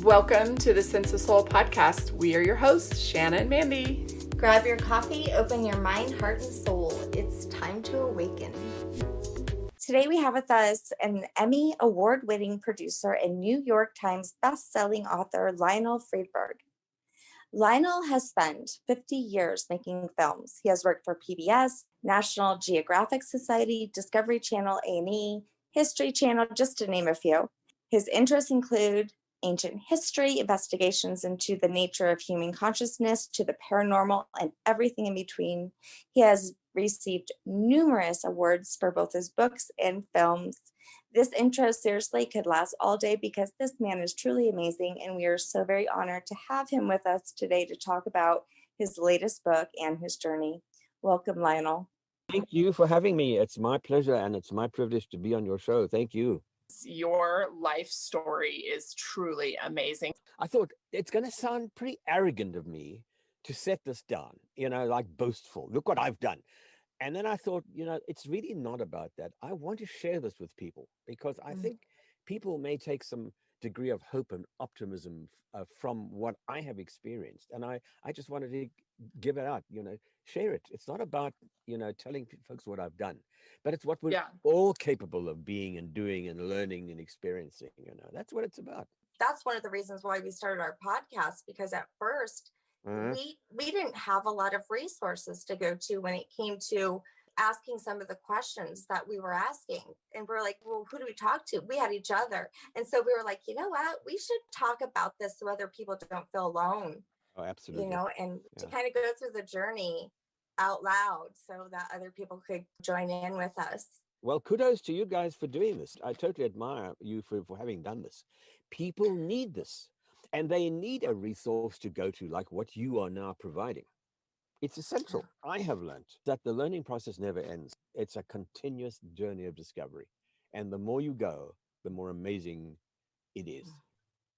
Welcome to the Sense of Soul podcast. We are your hosts, Shanna and Mandy. Grab your coffee, open your mind, heart, and soul. It's time to awaken. Today we have with us an Emmy Award-winning producer and New York Times best-selling author, Lionel Friedberg. Lionel has spent 50 years making films. He has worked for PBS, National Geographic Society, Discovery Channel, A&E, History Channel, just to name a few. His interests include ancient history, investigations into the nature of human consciousness, to the paranormal, and everything in between. He has received numerous awards for both his books and films. This intro seriously could last all day because this man is truly amazing, and we are so very honored to have him with us today to talk about his latest book and his journey. Welcome, Lionel. Thank you for having me. It's my pleasure and it's my privilege to be on your show. Thank you. Your life story is truly amazing. I thought it's going to sound pretty arrogant of me to set this down, like boastful. Look what I've done. And then I thought, it's really not about that. I want to share this with people because I think people may take some degree of hope and optimism from what I have experienced. And I just wanted to give it out, share it. It's not about, telling folks what I've done, but it's what we're all capable of being and doing and learning and experiencing. That's what it's about. That's one of the reasons why we started our podcast, because at first we didn't have a lot of resources to go to when it came to asking some of the questions that we were asking. And we're like, well, who do we talk to? We had each other. And so we were like, you know what? We should talk about this so other people don't feel alone. Oh, absolutely. And to kind of go through the journey out loud so that other people could join in with us. Well, kudos to you guys for doing this. I totally admire you for having done this. People need this, and they need a resource to go to like what you are now providing. It's essential. I have learned that the learning process never ends. It's a continuous journey of discovery. And the more you go, the more amazing it is.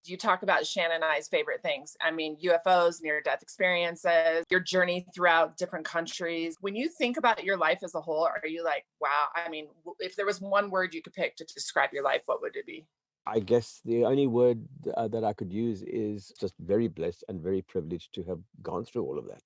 You talk about Shannon and I's favorite things. I mean, UFOs, near-death experiences, your journey throughout different countries. When you think about your life as a whole, are you like, wow, I mean, if there was one word you could pick to describe your life, what would it be? I guess the only word that I could use is just very blessed and very privileged to have gone through all of that.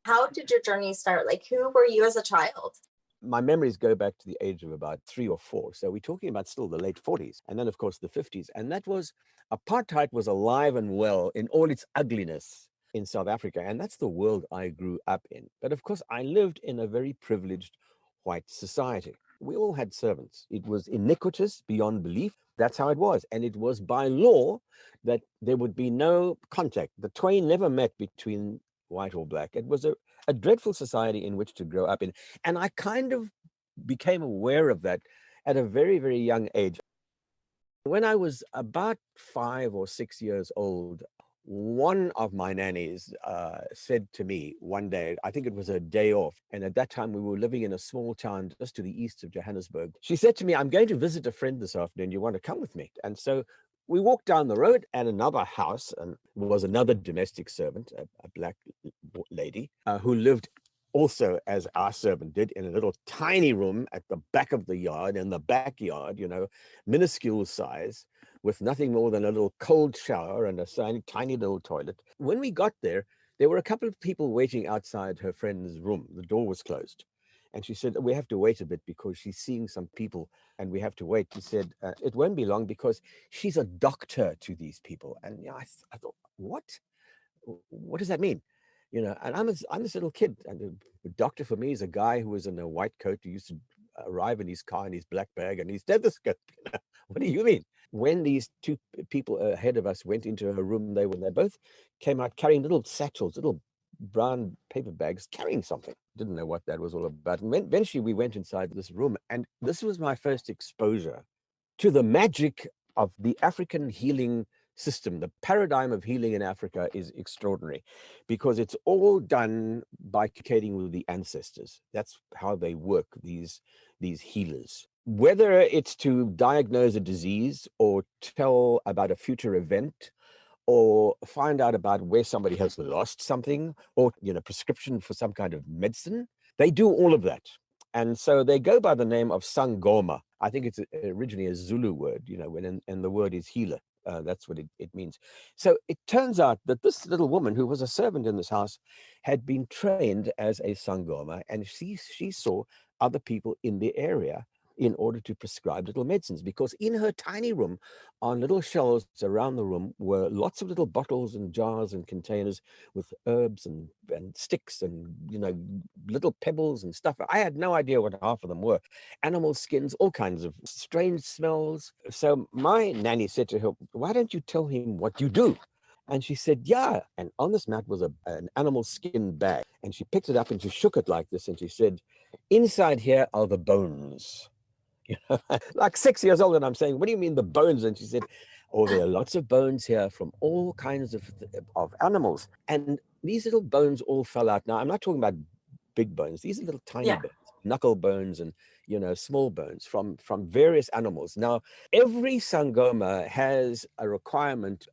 How did your journey start? Like, who were you as a child? My memories go back to the age of about 3 or 4. So we're talking about still the late 40s and then, of course, the 50s. And that was apartheid was alive and well in all its ugliness in South Africa. And that's the world I grew up in. But of course, I lived in a very privileged white society. We all had servants. It was iniquitous beyond belief. That's how it was. And it was by law that there would be no contact. The twain never met between white or black. It was a dreadful society in which to grow up in. And I kind of became aware of that at a very, very young age. When I was about 5 or 6 years old, one of my nannies said to me one day, I think it was a day off, and at that time we were living in a small town just to the east of Johannesburg. She said to me, I'm going to visit a friend this afternoon. You want to come with me? And so we walked down the road, and another house, and was another domestic servant, a black lady, who lived also as our servant did in a little tiny room at the back of the yard, in the backyard, minuscule size, with nothing more than a little cold shower and a tiny little toilet. When we got there, there were a couple of people waiting outside her friend's room. The door was closed. And she said, we have to wait a bit because she's seeing some people and we have to wait. She said, it won't be long because she's a doctor to these people. And I thought, what? What does that mean? And I'm this little kid. And the doctor for me is a guy who was in a white coat who used to arrive in his car in his black bag and his stethoscope. What do you mean? When these two people ahead of us went into her room, they both came out carrying little satchels, little brown paper bags, carrying something. Didn't know what that was all about. And eventually we went inside this room, and this was my first exposure to the magic of the African healing system. The paradigm of healing in Africa is extraordinary because it's all done by communicating with the ancestors. That's how they work, these healers. Whether it's to diagnose a disease or tell about a future event or find out about where somebody has lost something or, prescription for some kind of medicine, they do all of that. And so they go by the name of Sangoma. I think it's originally a Zulu word, and the word is healer. That's what it means. So it turns out that this little woman who was a servant in this house had been trained as a sangoma, and she saw other people in the area in order to prescribe little medicines, because in her tiny room, on little shelves around the room, were lots of little bottles and jars and containers with herbs and sticks and, little pebbles and stuff. I had no idea what half of them were. Animal skins, all kinds of strange smells. So my nanny said to her, "Why don't you tell him what you do?" And she said, "Yeah." And on this mat was an animal skin bag. And she picked it up and she shook it like this. And she said, "Inside here are the bones." Like 6 years old. And I'm saying, "What do you mean the bones?" And she said, "Oh, there are lots of bones here from all kinds of animals. And these little bones all fell out." Now, I'm not talking about big bones. These are little tiny bones, knuckle bones and, small bones from various animals. Now, every Sangoma has a requirement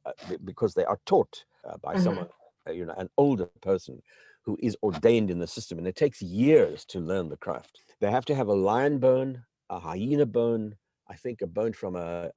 because they are taught by someone, an older person who is ordained in the system. And it takes years to learn the craft. They have to have a lion bone, a hyena bone, I think a bone from a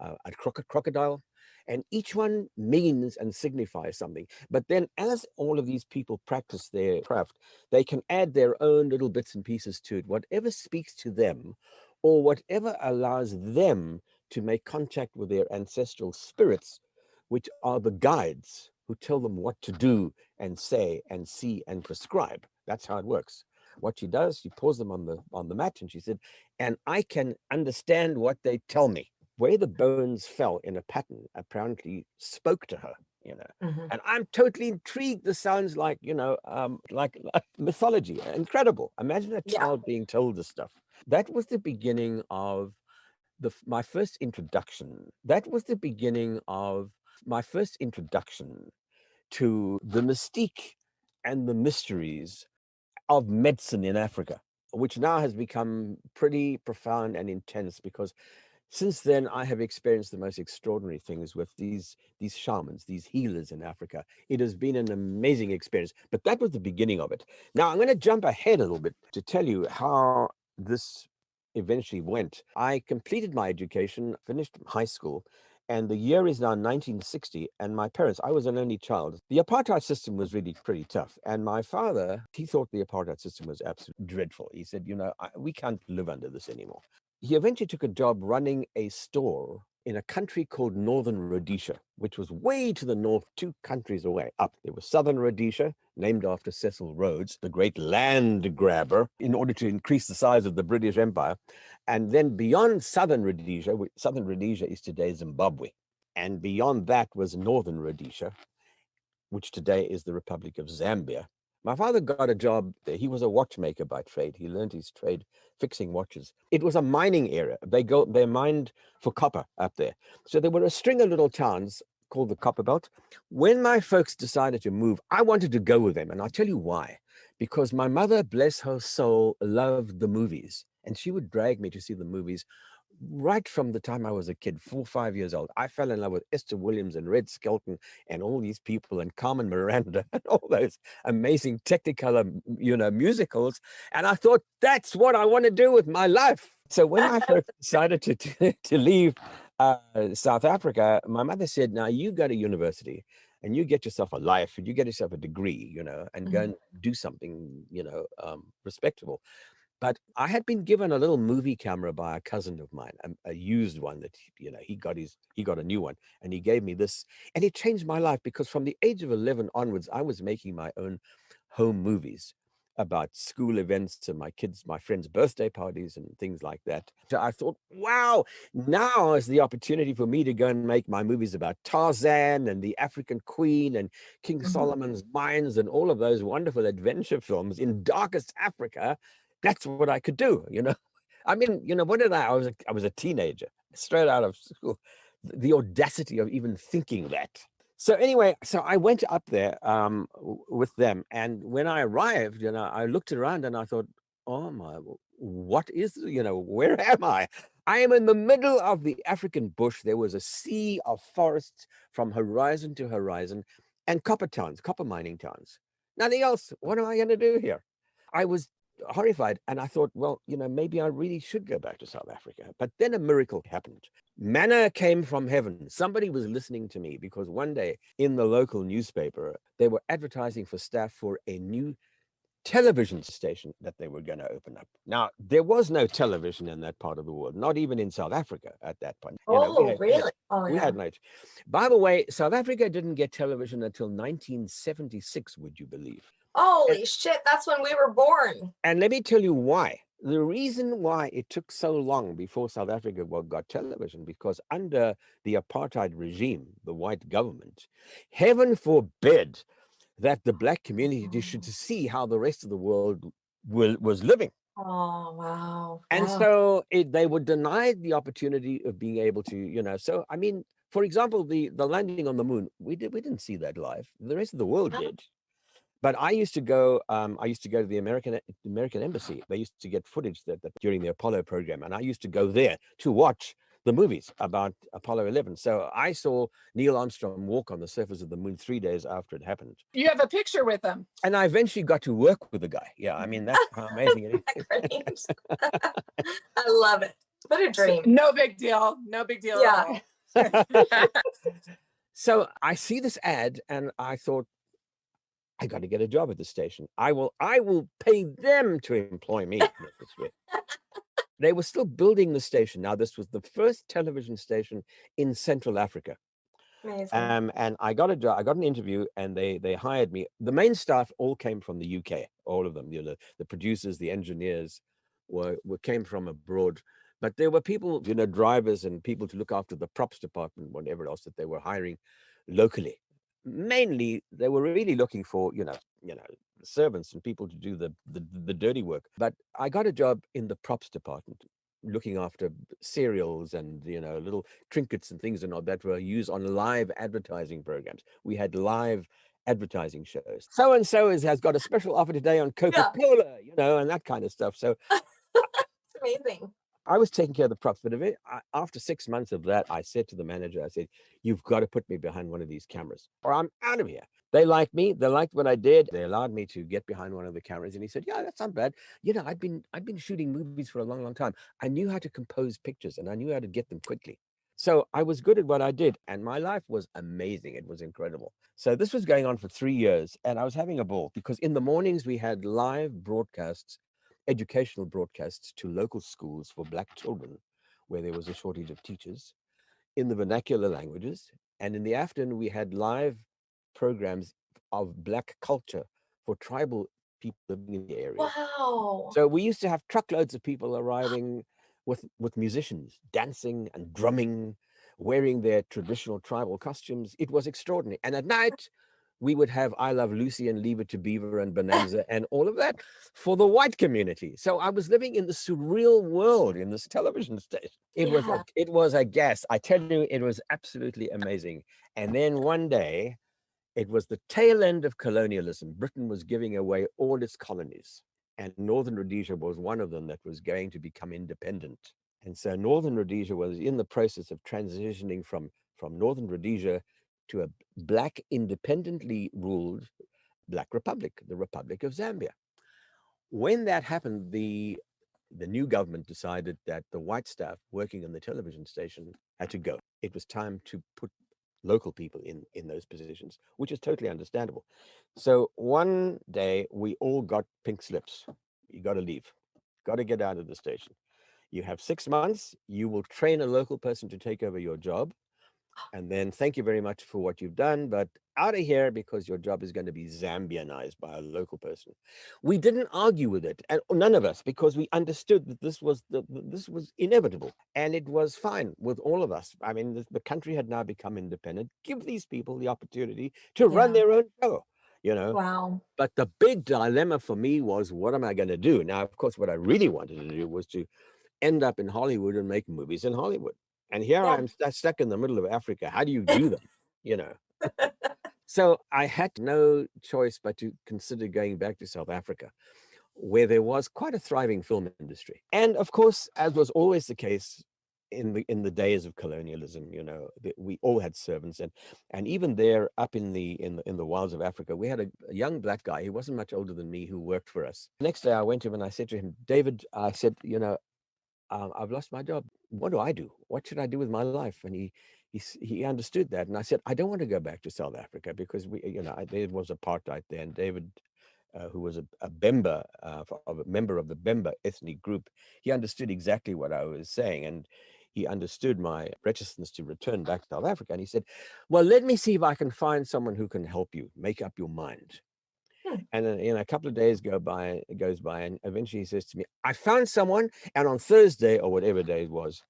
crocodile, and each one means and signifies something. But then as all of these people practice their craft, they can add their own little bits and pieces to it, whatever speaks to them or whatever allows them to make contact with their ancestral spirits, which are the guides who tell them what to do and say and see and prescribe. That's how it works. What she does, she pours them on the mat, and she said, "And I can understand what they tell me." Where the bones fell in a pattern apparently spoke to her, And I'm totally intrigued. This sounds like, like mythology. Incredible. Imagine a child being told this stuff. That was the beginning of my first introduction. That was the beginning of my first introduction to the mystique and the mysteries of medicine in Africa, which now has become pretty profound and intense, because since then I have experienced the most extraordinary things with these shamans, these healers in Africa. It has been an amazing experience, but that was the beginning of it. Now I'm going to jump ahead a little bit to tell you how this eventually went. I completed my education, finished high school, and the year is now 1960. And my parents, I was an only child. The apartheid system was really pretty tough. And my father, he thought the apartheid system was absolutely dreadful. He said, we can't live under this anymore. He eventually took a job running a store in a country called Northern Rhodesia, which was way to the north, 2 countries away. Up there was Southern Rhodesia, named after Cecil Rhodes, the great land grabber, in order to increase the size of the British Empire. And then beyond Southern Rhodesia is today Zimbabwe. And beyond that was Northern Rhodesia, which today is the Republic of Zambia. My father got a job there. He was a watchmaker by trade. He learned his trade fixing watches. It was a mining area. They mined for copper up there. So there were a string of little towns called the Copper Belt. When my folks decided to move, I wanted to go with them. And I'll tell you why. Because my mother, bless her soul, loved the movies. And she would drag me to see the movies right from the time I was a kid, 4 or 5 years old. I fell in love with Esther Williams and Red Skelton and all these people, and Carmen Miranda and all those amazing Technicolor, musicals. And I thought, that's what I want to do with my life. So when I first decided to leave South Africa, my mother said, "Now you go to university and you get yourself a life and you get yourself a degree, and go and do something, respectable." But I had been given a little movie camera by a cousin of mine, a used one that, he got a new one, and he gave me this, and it changed my life, because from the age of 11 onwards, I was making my own home movies about school events and my friends' birthday parties and things like that. So I thought, wow, now is the opportunity for me to go and make my movies about Tarzan and the African Queen and King Solomon's Mines and all of those wonderful adventure films in darkest Africa. That's what I could do, I mean, what did I was a teenager, straight out of school. The audacity of even thinking that. So anyway, so I went up there with them. And when I arrived, I looked around and I thought, oh my, what is, where am I? I am in the middle of the African bush. There was a sea of forests from horizon to horizon, and copper mining towns. Nothing else. What am I going to do here? I was horrified. And I thought, well, maybe I really should go back to South Africa. But then a miracle happened. Manna came from heaven. Somebody was listening to me because one day in the local newspaper, they were advertising for staff for a new television station that they were going to open up. Now, there was no television in that part of the world, not even in South Africa at that point. Oh, really? Oh, We yeah. had no. By the way, South Africa didn't get television until 1976, would you believe? Holy shit, that's when we were born. And let me tell you why. The reason why it took so long before South Africa got television, because under the apartheid regime, the white government, heaven forbid that the black community should see how the rest of the world was living. Oh, wow. And Yeah. so they were denied the opportunity of being able to, so, I mean, for example, the landing on the moon, we didn't see that live. The rest of the world did. But I used to go to the American embassy. They used to get footage that during the Apollo program, and I used to go there to watch the movies about Apollo 11. So I saw Neil Armstrong walk on the surface of the moon 3 days after it happened. You have a picture with him. And I eventually got to work with the guy. Yeah, I mean, that's how amazing it is. Great. I love it. What a dream. No big deal. No big deal Yeah. at all. So I see this ad and I thought, I got to get a job at the station. I will pay them to employ me. They were still building the station. Now, this was the first television station in Central Africa. Amazing. And I got a job. I got an interview, and they hired me. The main staff all came from the UK. All of them. The producers, the engineers, came from abroad. But there were people, drivers and people to look after the props department, whatever else that they were hiring locally. Mainly, they were really looking for, servants and people to do the dirty work. But I got a job in the props department, looking after cereals and, little trinkets and things and all that were used on live advertising programs. We had live advertising shows. So-and-so has got a special offer today on Coca-Cola, and that kind of stuff. So It's amazing. I was taking care of the props, but after 6 months of that, I said to the manager, I said, you've got to put me behind one of these cameras or I'm out of here. They liked me. They liked what I did. They allowed me to get behind one of the cameras. And he said, yeah, that's not bad. I'd been shooting movies for a long, long time. I knew how to compose pictures and I knew how to get them quickly. So I was good at what I did. And my life was amazing. It was incredible. So this was going on for 3 years and I was having a ball because in the mornings we had live broadcasts, educational broadcasts to local schools for black children where there was a shortage of teachers in the vernacular languages. And in the afternoon, we had live programs of black culture for tribal people living in the area. Wow. So we used to have truckloads of people arriving with musicians dancing and drumming, wearing their traditional tribal costumes. It was extraordinary. And at night, we would have I Love Lucy and Leave It to Beaver and Bonanza and all of that for the white community. So I was living in the surreal world in this television station. It was a gas. I tell you, it was absolutely amazing. And then one day, it was the tail end of colonialism. Britain was giving away all its colonies. And Northern Rhodesia was one of them that was going to become independent. And so Northern Rhodesia was in the process of transitioning from Northern Rhodesia to a black, independently ruled black republic, the Republic of Zambia. When that happened, the new government decided that the white staff working on the television station had to go. It was time to put local people in those positions, which is totally understandable. So one day we all got pink slips. You got to leave, got to get out of the station. You have 6 months. You will train a local person to take over your job. And then thank you very much for what you've done, but out of here because your job is going to be Zambianized by a local person. We didn't argue with it, and none of us, because we understood that this was inevitable, and it was fine with all of us. I mean, the country had now become independent. Give these people the opportunity to run their own show, Wow. But the big dilemma for me was, what am I going to do? Now, of course, what I really wanted to do was to end up in Hollywood and make movies in Hollywood. And here I'm stuck in the middle of Africa. How do you do them? So I had no choice but to consider going back to South Africa, where there was quite a thriving film industry. And of course, as was always the case, in the days of colonialism, we all had servants, and even there up in the wilds of Africa, we had a young black guy. He wasn't much older than me, who worked for us. The next day I went to him and I said to him, David, I said, I've lost my job. What do I do? What should I do with my life? And he understood that. And I said, I don't want to go back to South Africa because there was apartheid there. And David, who was a Bemba, a member of the Bemba ethnic group, he understood exactly what I was saying. And he understood my reticence to return back to South Africa. And he said, well, let me see if I can find someone who can help you make up your mind. And then, a couple of days goes by, and eventually he says to me, I found someone, and on Thursday, or whatever day it was,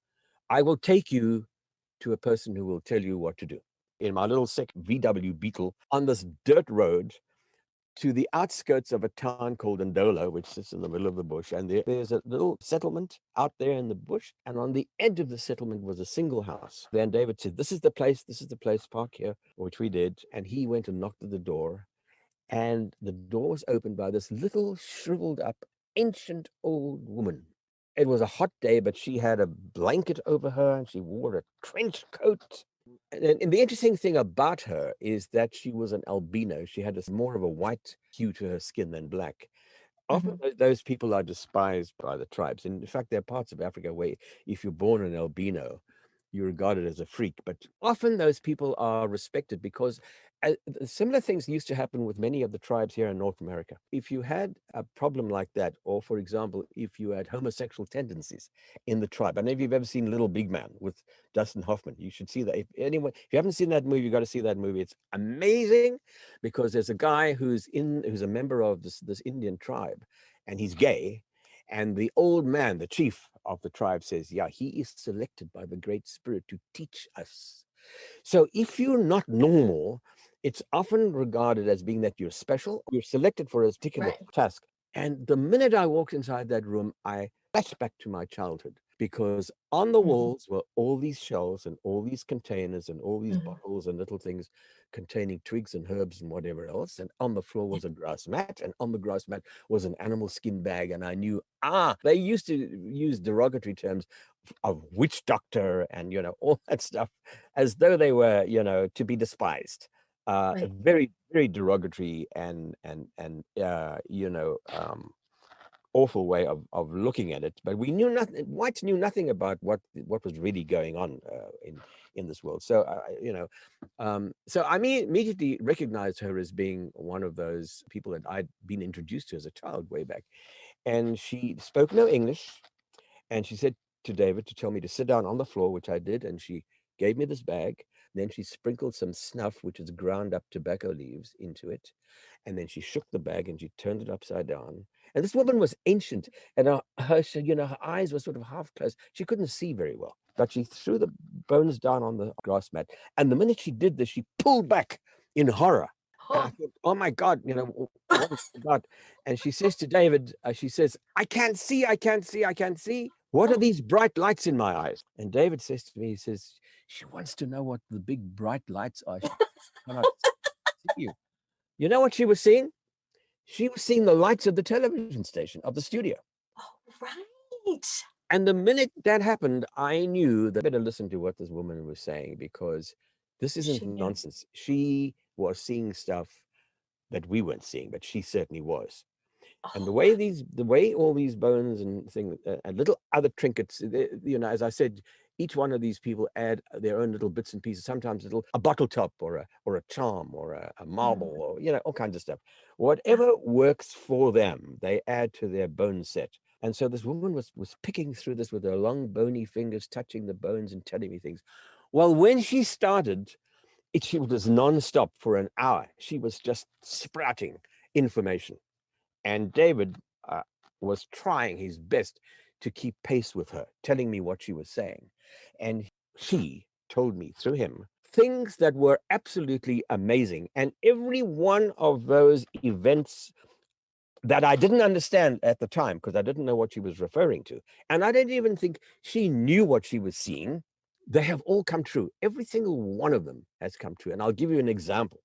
I will take you to a person who will tell you what to do. In my little sick VW Beetle on this dirt road to the outskirts of a town called Ndola, which sits in the middle of the bush. And there's a little settlement out there in the bush. And on the edge of the settlement was a single house. Then David said, this is the place, park here, which we did. And he went and knocked at the door. And the door was opened by this little shriveled up, ancient old woman. It was a hot day, but she had a blanket over her and she wore a trench coat. And the interesting thing about her is that she was an albino. She had more of a white hue to her skin than black. Often those people are despised by the tribes. And in fact, there are parts of Africa where if you're born an albino, you're regarded as a freak. But often those people are respected because similar things used to happen with many of the tribes here in North America. If you had a problem like that, or for example, if you had homosexual tendencies in the tribe, I don't know if you've ever seen Little Big Man with Dustin Hoffman. You should see that. If you haven't seen that movie, you've got to see that movie. It's amazing because there's a guy who's a member of this Indian tribe, and he's gay. And the old man, the chief of the tribe, says, yeah, he is selected by the Great Spirit to teach us. So if you're not normal, it's often regarded as being that you're special. You're selected for a particular task. And the minute I walked inside that room, I flashed back to my childhood, because on the walls were all these shells and all these containers and all these bottles and little things containing twigs and herbs and whatever else. And on the floor was a grass mat, and on the grass mat was an animal skin bag. And I knew, they used to use derogatory terms of witch doctor and, all that stuff, as though they were, to be despised. Very, very derogatory and awful way of looking at it. But we knew nothing. Whites knew nothing about what was really going on in this world. So so I immediately recognized her as being one of those people that I'd been introduced to as a child way back. And she spoke no English, and she said to David to tell me to sit down on the floor, which I did, and she gave me this bag. Then she sprinkled some snuff, which is ground up tobacco leaves, into it. And then she shook the bag and she turned it upside down. And this woman was ancient, and her eyes were sort of half closed. She couldn't see very well, but she threw the bones down on the grass mat. And the minute she did this, she pulled back in horror. And I thought, oh my God, what is that? And she says to David, she says, I can't see. What are these bright lights in my eyes? And David says to me, he says, she wants to know what the big bright lights are. She cannot see you. You know what she was seeing? She was seeing the lights of the television station, of the studio. Oh, right. And the minute that happened, I knew that I better listen to what this woman was saying, because this isn't nonsense. She was seeing stuff that we weren't seeing, but she certainly was. And the way all these bones and things and little other trinkets, as I said, each one of these people add their own little bits and pieces. Sometimes a bottle top or a charm or a marble or all kinds of stuff. Whatever works for them, they add to their bone set. And so this woman was picking through this with her long bony fingers, touching the bones and telling me things. Well, when she started, she was nonstop for an hour. She was just sprouting information. And David was trying his best to keep pace with her, telling me what she was saying. And she told me through him things that were absolutely amazing. And every one of those events that I didn't understand at the time, because I didn't know what she was referring to, and I didn't even think she knew what she was seeing, they have all come true. Every single one of them has come true. And I'll give you an example.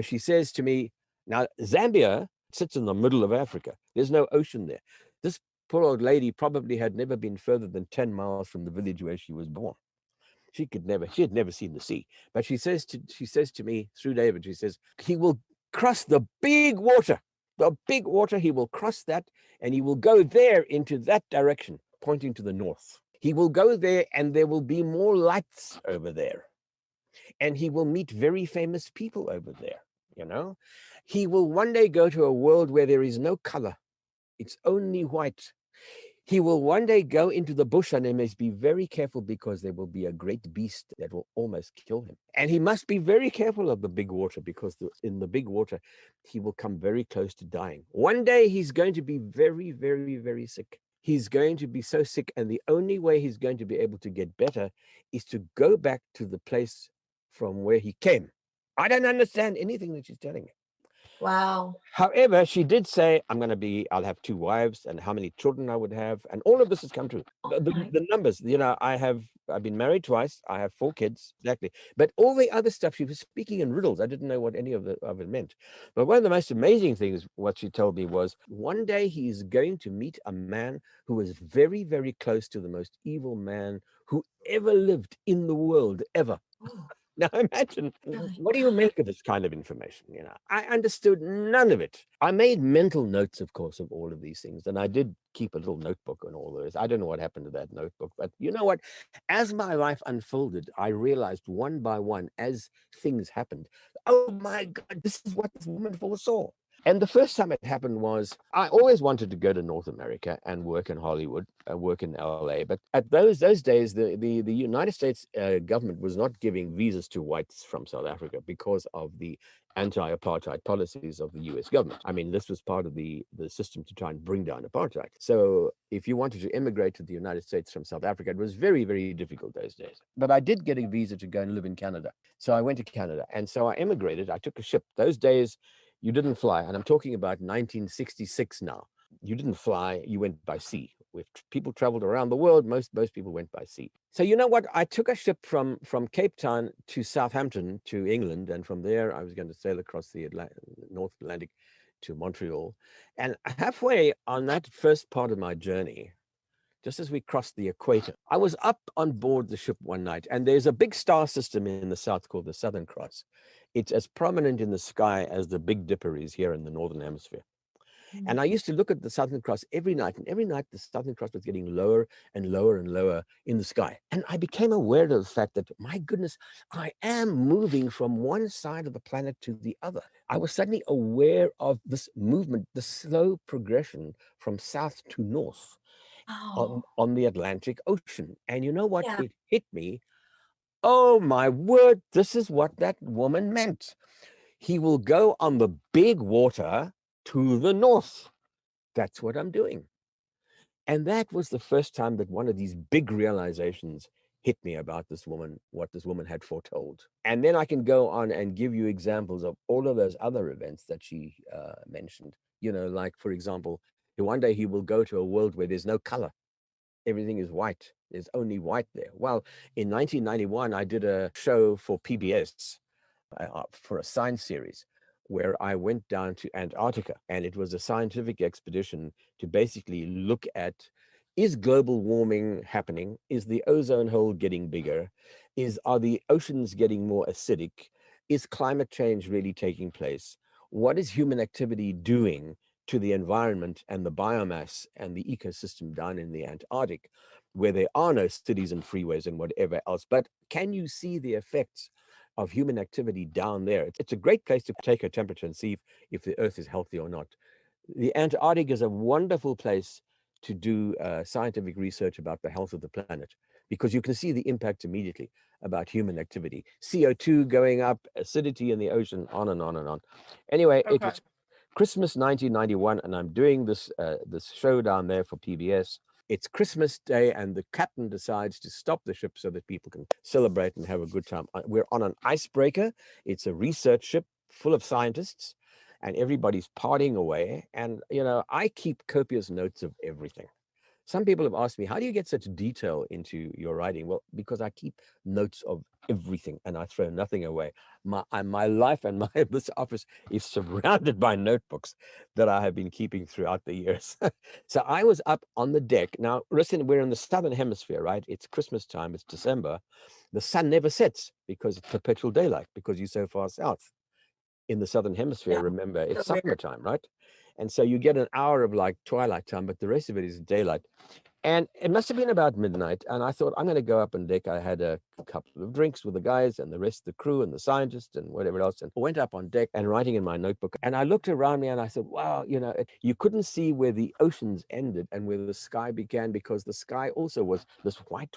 She says to me, now, Zambia sits in the middle of Africa. There's no ocean there. This poor old lady probably had never been further than 10 miles from the village where she was born. She had never seen the sea. But she says to me through David, she says, he will cross the big water. The big water, he will cross that, and he will go there into that direction, pointing to the north. He will go there, and there will be more lights over there. And he will meet very famous people over there, you know. He will one day go to a world where there is no color. It's only white. He will one day go into the bush, and he must be very careful because there will be a great beast that will almost kill him. And he must be very careful of the big water because in the big water, he will come very close to dying. One day he's going to be very, very, very sick. He's going to be so sick, and the only way he's going to be able to get better is to go back to the place from where he came. I don't understand anything that she's telling me. Wow. However, she did say, I'll have 2 wives, and how many children I would have. And all of this has come true. The numbers, you know, I've been married twice. I have 4 kids, exactly. But all the other stuff, she was speaking in riddles. I didn't know what any of it meant. But one of the most amazing things, what she told me was, one day he's going to meet a man who is very, very close to the most evil man who ever lived in the world, ever. Oh. Now imagine, what do you make of this kind of information? You know, I understood none of it. I made mental notes, of course, of all of these things, and I did keep a little notebook on all of this. I don't know what happened to that notebook, but you know what? As my life unfolded, I realized one by one, as things happened, oh my God, this is what this woman foresaw. And the first time it happened was, I always wanted to go to North America and work in Hollywood, work in LA. But at those days, the United States government was not giving visas to whites from South Africa because of the anti-apartheid policies of the US government. I mean, this was part of the system to try and bring down apartheid. So if you wanted to immigrate to the United States from South Africa, it was very, very difficult those days. But I did get a visa to go and live in Canada. So I went to Canada, and so I immigrated. I took a ship. Those days, you didn't fly, and I'm talking about 1966 now. You didn't fly, you went by sea. If people traveled around the world, most people went by sea. So you know what? I took a ship from Cape Town to Southampton to England, and from there I was going to sail across the North Atlantic to Montreal. And halfway on that first part of my journey, just as we crossed the equator, I was up on board the ship one night, and there's a big star system in the south called the Southern Cross. It's as prominent in the sky as the Big Dipper is here in the Northern Hemisphere. And I used to look at the Southern Cross every night, and every night the Southern Cross was getting lower and lower and lower in the sky. And I became aware of the fact that, my goodness, I am moving from one side of the planet to the other. I was suddenly aware of this movement, the slow progression from south to north on the Atlantic Ocean. And you know what? Yeah. It hit me. Oh my word, this is what that woman meant. He will go on the big water to the north. That's what I'm doing. And that was the first time that one of these big realizations hit me about this woman, what this woman had foretold. And then I can go on and give you examples of all of those other events that she mentioned. You know, like, for example, one day he will go to a world where there's no color. Everything is white. There's only white there. Well, in 1991, I did a show for PBS for a science series where I went down to Antarctica, and it was a scientific expedition to basically look at, is global warming happening? Is the ozone hole getting bigger? Are the oceans getting more acidic? Is climate change really taking place? What is human activity doing to the environment and the biomass and the ecosystem down in the Antarctic, where there are no cities and freeways and whatever else? But can you see the effects of human activity down there? It's a great place to take a temperature and see if the Earth is healthy or not. The Antarctic is a wonderful place to do scientific research about the health of the planet, because you can see the impact immediately about human activity. CO2 going up, acidity in the ocean, on and on and on. Anyway, It was Christmas 1991, and I'm doing this show down there for PBS. It's Christmas Day, and the captain decides to stop the ship so that people can celebrate and have a good time. We're on an icebreaker. It's a research ship full of scientists, and everybody's partying away. And, you know, I keep copious notes of everything. Some people have asked me, how do you get such detail into your writing? Well, because I keep notes of everything and I throw nothing away. My life and this office is surrounded by notebooks that I have been keeping throughout the years. So I was up on the deck. Now, listen, we're in the southern hemisphere, right? It's Christmas time. It's December. The sun never sets because it's perpetual daylight, because you're so far south. In the southern hemisphere, remember, it's summertime, right? And so you get an hour of like twilight time, but the rest of it is daylight. And it must have been about midnight. And I thought, I'm going to go up on deck. I had a couple of drinks with the guys and the rest of the crew and the scientists and whatever else. And I went up on deck and writing in my notebook. And I looked around me and I said, wow, you couldn't see where the oceans ended and where the sky began, because the sky also was this white,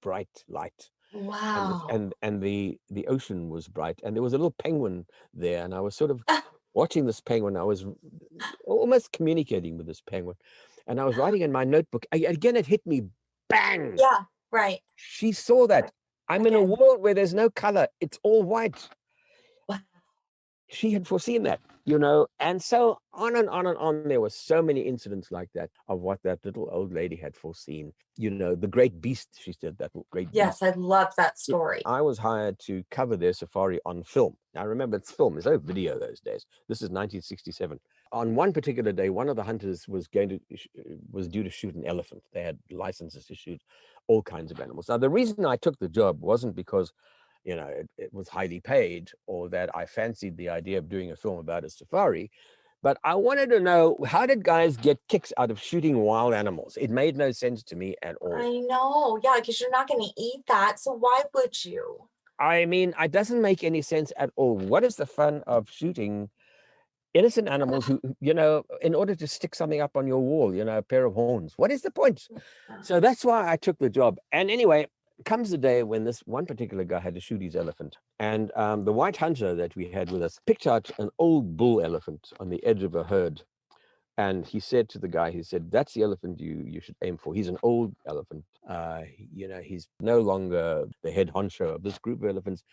bright light. Wow. And the ocean was bright. And there was a little penguin there. And I was sort of watching this penguin. I was almost communicating with this penguin. And I was writing in my notebook. Again, it hit me, bang. Yeah, right. She saw that. I'm in a world where there's no color. It's all white. Wow. She had foreseen that, and so on and on and on. There were so many incidents like that of what that little old lady had foreseen. The great beast, she said, that great beast. Yes, I love that story. I was hired to cover their safari on film. Now, remember, it's film. There's no video those days. This is 1967. On one particular day, one of the hunters was due to shoot an elephant. They had licenses to shoot all kinds of animals. Now, the reason I took the job wasn't because it was highly paid or that I fancied the idea of doing a film about a safari, but I wanted to know, how did guys get kicks out of shooting wild animals? It made no sense to me at all. I know, yeah, because you're not going to eat that, so why would you? I mean, it doesn't make any sense at all. What is the fun of shooting innocent animals who, in order to stick something up on your wall, a pair of horns? What is the point? So that's why I took the job. And anyway, comes the day when this one particular guy had to shoot his elephant. And the white hunter that we had with us picked out an old bull elephant on the edge of a herd. And he said to the guy, that's the elephant you should aim for. He's an old elephant. He's no longer the head honcho of this group of elephants.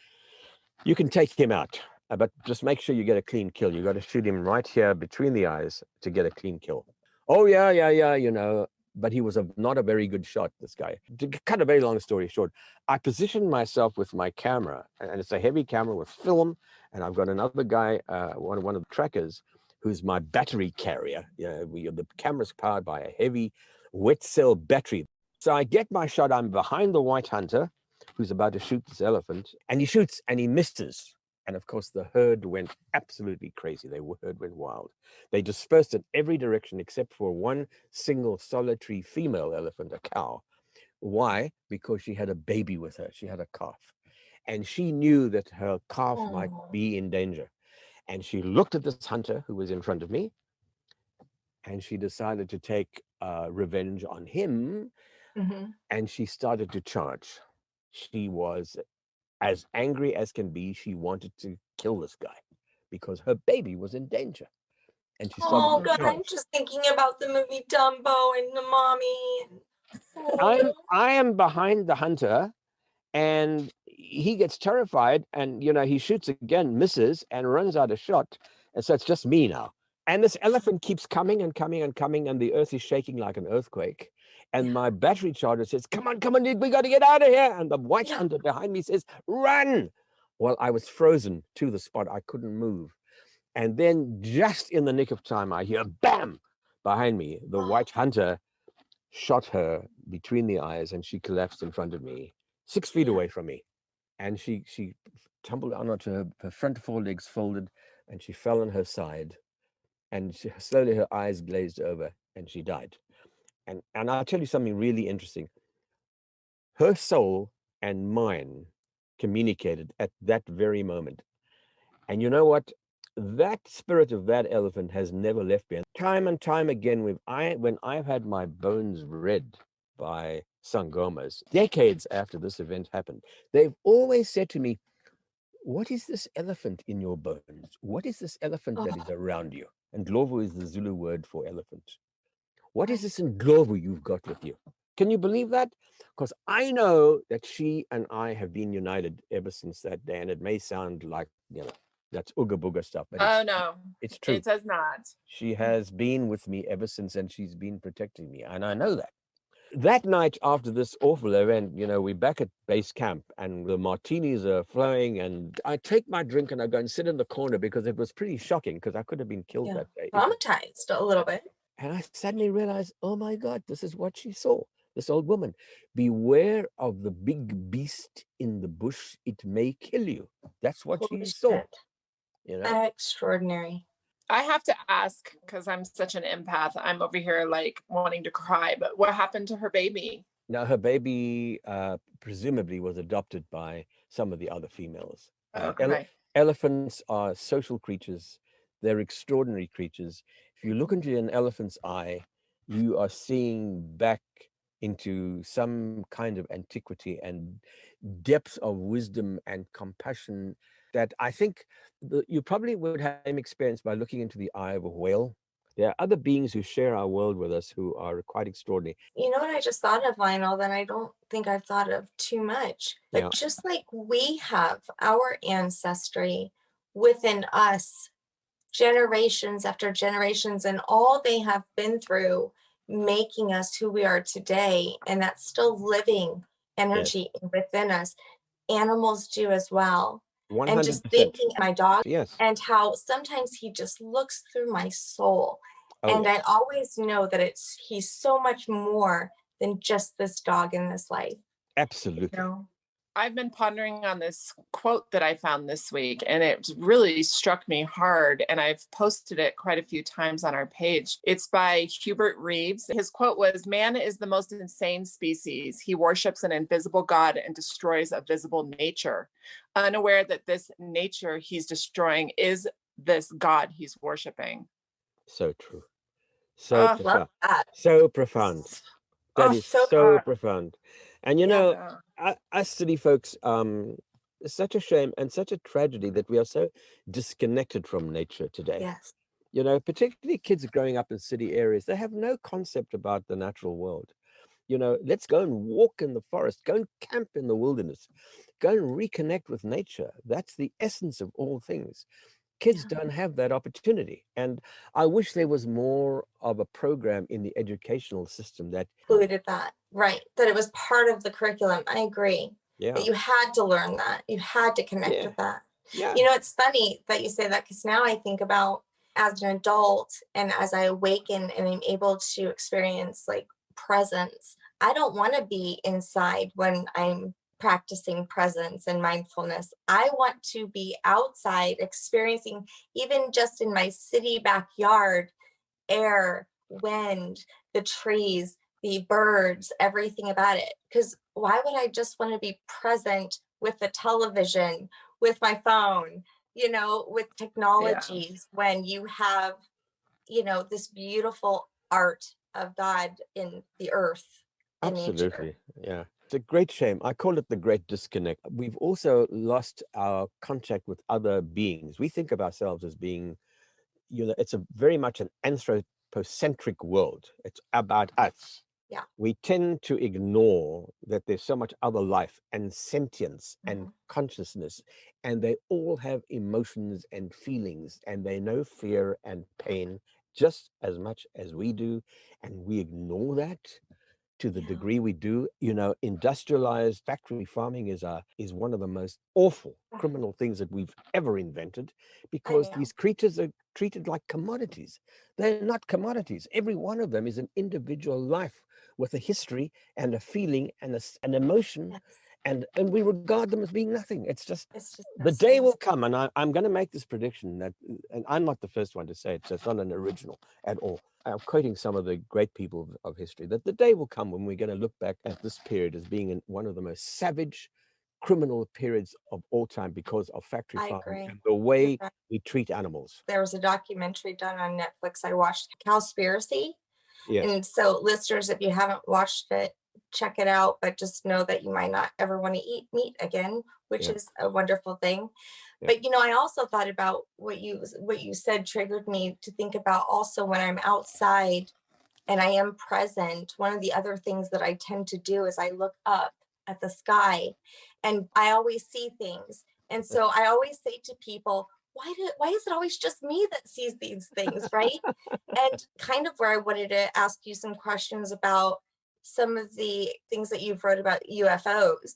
You can take him out, but just make sure you get a clean kill. You got to shoot him right here between the eyes to get a clean kill. Oh, yeah. But he was not a very good shot, this guy. To cut a very long story short, I positioned myself with my camera, and it's a heavy camera with film, and I've got another guy, one of the trackers, who's my battery carrier. The camera's powered by a heavy wet cell battery. So I get my shot. I'm behind the white hunter, who's about to shoot this elephant, and he shoots, and he misses. And of course, the herd went absolutely crazy. The herd went wild. They dispersed in every direction except for one single solitary female elephant, a cow. Why? Because she had a baby with her. She had a calf. And she knew that her calf might be in danger. And she looked at this hunter who was in front of me, and she decided to take revenge on him. Mm-hmm. And she started to charge. She was as angry as can be. She wanted to kill this guy because her baby was in danger. And she started. Oh God, I'm just thinking about the movie Dumbo and the mommy. I am behind the hunter, and he gets terrified, and he shoots again, misses, and runs out of shot. And so it's just me now. And this elephant keeps coming and coming and coming, and the earth is shaking like an earthquake. And my battery charger says, come on, we got to get out of here. And the white hunter behind me says, run. Well, I was frozen to the spot. I couldn't move. And then just in the nick of time, I hear bam behind me. The white hunter shot her between the eyes, and she collapsed in front of me, 6 feet away from me. And she tumbled onto her front forelegs folded, and she fell on her side. And slowly her eyes glazed over, and she died. And I'll tell you something really interesting. Her soul and mine communicated at that very moment. And you know what? That spirit of that elephant has never left me. Time and time again, when I've had my bones read by sangomas, decades after this event happened, they've always said to me, what is this elephant in your bones? What is this elephant that is around you? And Ndlovu is the Zulu word for elephant. What is this Ndlovu you've got with you? Can you believe that? Because I know that she and I have been united ever since that day. And it may sound like, that's ooga booga stuff. But it's true. It does not. She has been with me ever since, and she's been protecting me. And I know that. That night after this awful event, we're back at base camp and the martinis are flowing, and I take my drink and I go and sit in the corner because it was pretty shocking because I could have been killed that day. Traumatized a little bit. And I suddenly realized, oh my God, this is what she saw. This old woman. Beware of the big beast in the bush. It may kill you. That's what she saw. Extraordinary. I have to ask, because I'm such an empath, I'm over here like wanting to cry, but what happened to her baby? Now, her baby presumably was adopted by some of the other females. Okay. Elephants are social creatures. They're extraordinary creatures. If you look into an elephant's eye, you are seeing back into some kind of antiquity and depth of wisdom and compassion that I think you probably would have the same experience by looking into the eye of a whale. There are other beings who share our world with us who are quite extraordinary. You know what I just thought of, Lionel, that I don't think I've thought of too much. But Yeah. just like we have our ancestry within us, generations after generations, and all they have been through making us who we are today, and that's still living energy within us, animals do as well. 100%. And just thinking my dog, yes, and how sometimes he just looks through my soul. And I always know that he's so much more than just this dog in this life. Absolutely. I've been pondering on this quote that I found this week, and it really struck me hard, and I've posted it quite a few times on our page. It's by Hubert Reeves. His quote was, "Man is the most insane species. He worships an invisible God and destroys a visible nature, unaware that this nature he's destroying is this God he's worshiping." So true. So profound. So profound. That is so profound. And us city folks, it's such a shame and such a tragedy that we are so disconnected from nature today. Yes. Particularly kids growing up in city areas, they have no concept about the natural world. Let's go and walk in the forest, go and camp in the wilderness, go and reconnect with nature. That's the essence of all things. Kids don't have that opportunity. And I wish there was more of a program in the educational system that included that, right? That it was part of the curriculum. I agree. Yeah. That you had to learn that. You had to connect with that. Yeah. It's funny that you say that, because now I think about as an adult and as I awaken and I'm able to experience like presence, I don't want to be inside when I'm practicing presence and mindfulness. I want to be outside experiencing, even just in my city backyard, air, wind, the trees, the birds, everything about it. Because why would I just want to be present with the television, with my phone, with technologies, when you have, this beautiful art of God in the earth and Absolutely. nature. Yeah. It's a great shame. I call it the great disconnect. We've also lost our contact with other beings. We think of ourselves as being, it's a very much an anthropocentric world. It's about us. Yeah. We tend to ignore that there's so much other life and sentience and consciousness, and they all have emotions and feelings, and they know fear and pain just as much as we do, and we ignore that to the degree we do. Industrialized factory farming is one of the most awful criminal things that we've ever invented, because these creatures are treated like commodities. They're not commodities. Every one of them is an individual life with a history and a feeling and an emotion, and we regard them as being nothing. It's just the day will come, and I'm going to make this prediction that, and I'm not the first one to say it, so it's not an original at all. I'm quoting some of the great people of history, that the day will come when we're going to look back at this period as being one of the most savage criminal periods of all time because of factory farming and the way we treat animals. There was a documentary done on Netflix I watched, Cowspiracy. Yes. And so listeners, if you haven't watched it, check it out, but just know that you might not ever want to eat meat again, which is a wonderful thing. But I also thought about what you said, triggered me to think about also when I'm outside and I am present. One of the other things that I tend to do is I look up at the sky and I always see things. And so I always say to people, why is it always just me that sees these things, right? And kind of where I wanted to ask you some questions about some of the things that you've wrote about UFOs.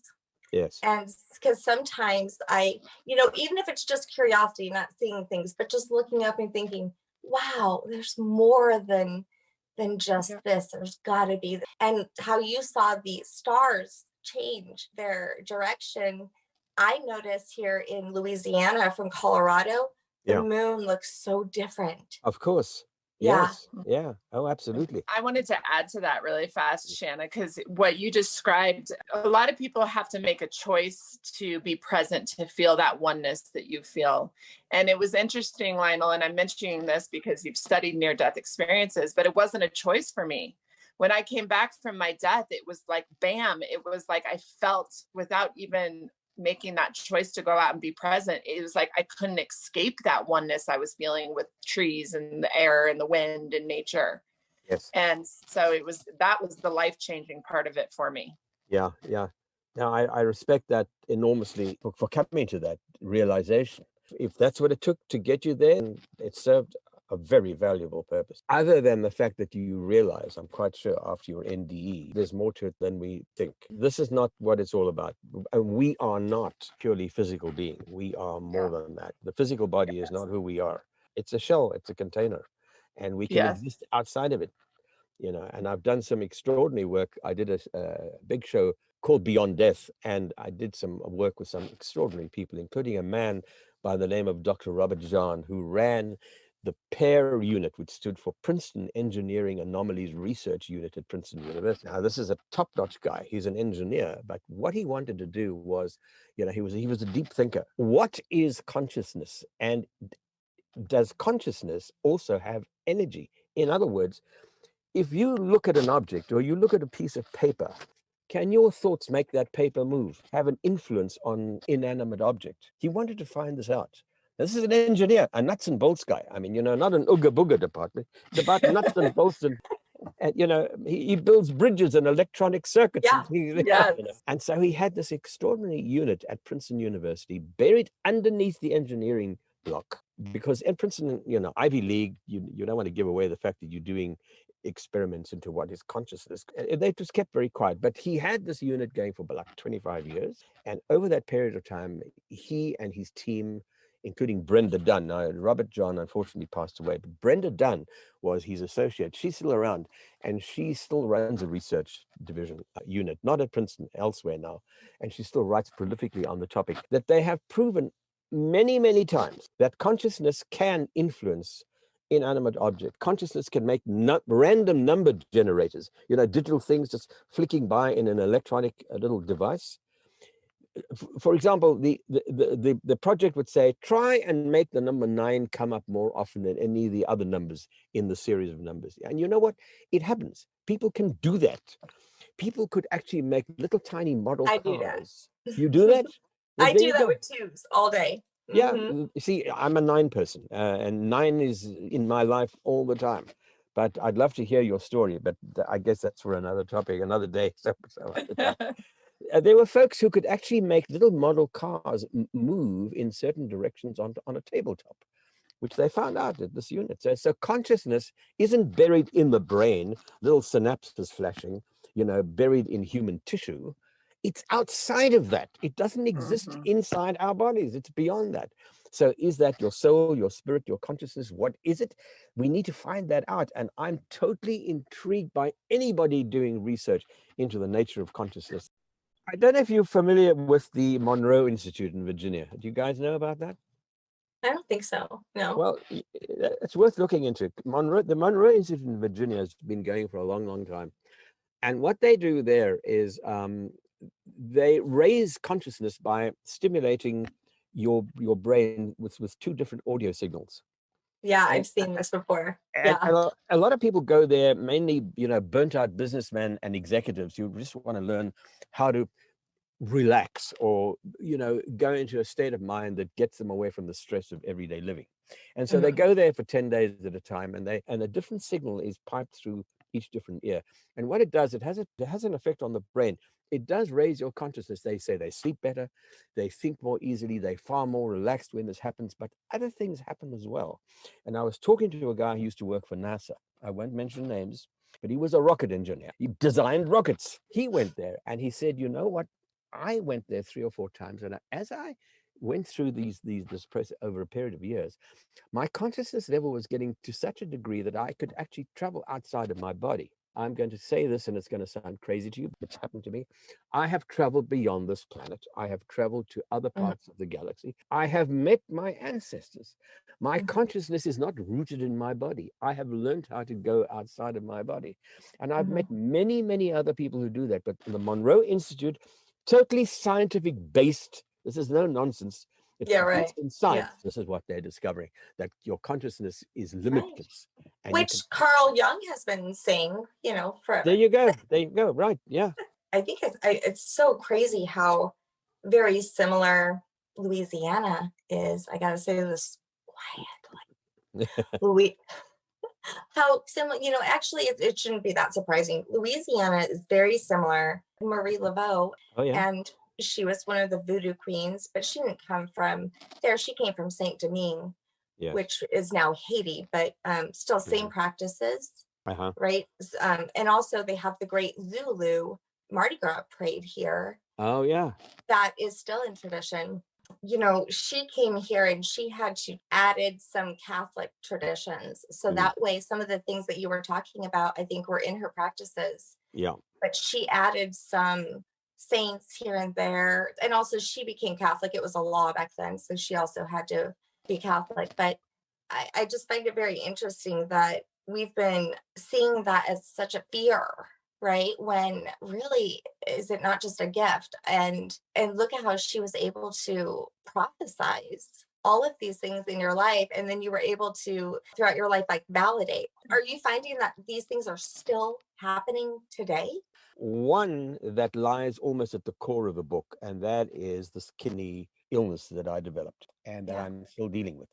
Yes. And because sometimes even if it's just curiosity, not seeing things, but just looking up and thinking, wow, there's more than just this. There's got to be. And how you saw the stars change their direction. I notice here in Louisiana from Colorado, the moon looks so different. Of course. Yeah. Yes. Yeah. Oh, absolutely. I wanted to add to that really fast, Shanna, because what you described, a lot of people have to make a choice to be present, to feel that oneness that you feel. And it was interesting, Lionel, and I'm mentioning this because you've studied near-death experiences, but it wasn't a choice for me. When I came back from my death, it was like, bam, it was like I felt, without even making that choice to go out and be present, it was like I couldn't escape that oneness I was feeling with trees and the air and the wind and nature. Yes. And so that was the life-changing part of it for me. Yeah. Yeah. Now I respect that enormously for coming to that realization. If that's what it took to get you there, it served a very valuable purpose. Other than the fact that you realize, I'm quite sure after your NDE, there's more to it than we think. This is not what it's all about. We are not purely physical being. We are more than that. The physical body is not who we are. It's a shell, it's a container, and we can exist outside of it. And I've done some extraordinary work. I did a big show called Beyond Death, and I did some work with some extraordinary people, including a man by the name of Dr. Robert John, who ran the PAIR unit, which stood for Princeton Engineering Anomalies Research Unit at Princeton University. Now, this is a top-notch guy. He's an engineer, but what he wanted to do was, he was a deep thinker. What is consciousness? And does consciousness also have energy? In other words, if you look at an object or you look at a piece of paper, can your thoughts make that paper move, have an influence on inanimate object? He wanted to find this out. This is an engineer, a nuts and bolts guy. I mean, not an ooga booga department. It's about nuts and bolts, and he builds bridges and electronic circuits. Yeah. And so he had this extraordinary unit at Princeton University buried underneath the engineering block, because at Princeton, Ivy League, you don't want to give away the fact that you're doing experiments into what is consciousness. They just kept very quiet, but he had this unit going for like 25 years. And over that period of time, he and his team, including Brenda Dunn. Now, Robert John unfortunately passed away, but Brenda Dunn was his associate. She's still around, and she still runs a research division unit, not at Princeton, elsewhere now. And she still writes prolifically on the topic, that they have proven many, many times that consciousness can influence inanimate object. Consciousness can make random number generators, digital things just flicking by in an electronic little device. For example, the project would say, try and make the number 9 come up more often than any of the other numbers in the series of numbers. And you know what? It happens. People can do that. People could actually make little tiny model cars. Do that. You do that? Well, I do that with tubes all day. Yeah, you see, I'm a 9 person, and 9 is in my life all the time. But I'd love to hear your story, but I guess that's for another topic, another day. So there were folks who could actually make little model cars move in certain directions on a tabletop, which they found out at this unit. So consciousness isn't buried in the brain, little synapses flashing, buried in human tissue. It's outside of that. It doesn't exist inside our bodies. It's beyond that. So is that your soul, your spirit, your consciousness? What is it? We need to find that out. And I'm totally intrigued by anybody doing research into the nature of consciousness. I don't know if you're familiar with the Monroe Institute in Virginia. Do you guys know about that? I don't think so. No. Well, it's worth looking into. The Monroe Institute in Virginia has been going for a long, long time. And what they do there is they raise consciousness by stimulating your brain with 2 different audio signals. Yeah, I've seen this before. And a lot of people go there, mainly, burnt out businessmen and executives who just want to learn how to relax or, go into a state of mind that gets them away from the stress of everyday living. And so they go there for 10 days at a time, and a different signal is piped through each different ear. And what it does, it has an effect on the brain. It does raise your consciousness. They say they sleep better, they think more easily, they're far more relaxed when this happens, but other things happen as well. And I was talking to a guy who used to work for NASA. I won't mention names, but he was a rocket engineer. He designed rockets. He went there and he said, you know what? I went there 3 or 4 times, and as I went through this process over a period of years, my consciousness level was getting to such a degree that I could actually travel outside of my body. I'm going to say this, and it's going to sound crazy to you, but it's happened to me. I have traveled beyond this planet. I have traveled to other parts of the galaxy. I have met my ancestors. My consciousness is not rooted in my body. I have learned how to go outside of my body. And I've met many, many other people who do that. But the Monroe Institute, totally scientific based, this is no nonsense. It's based in science. Yeah. This is what they're discovering, that your consciousness is limitless. And which Carl Jung has been saying, forever. There you go. There you go. Right. Yeah. I think it's so crazy how very similar Louisiana is. I got to say this quiet. How similar, actually, it shouldn't be that surprising. Louisiana is very similar. Marie Laveau. Oh, yeah. And she was one of the voodoo queens, but she didn't come from there. She came from Saint Domingue, which is now Haiti, but still same practices, right? And also they have the great Zulu Mardi Gras parade here. Oh, yeah. That is still in tradition. She came here and she had to added some Catholic traditions. So that way, some of the things that you were talking about, I think were in her practices. Yeah. But she added some saints here and there. And also she became Catholic. It was a law back then. So she also had to be Catholic. But I just find it very interesting that we've been seeing that as such a fear, right? When really, is it not just a gift? And look at how she was able to prophesize all of these things in your life. And then you were able to, throughout your life, validate. Are you finding that these things are still happening today? One that lies almost at the core of the book, and that is this kidney illness that I developed and that I'm still dealing with.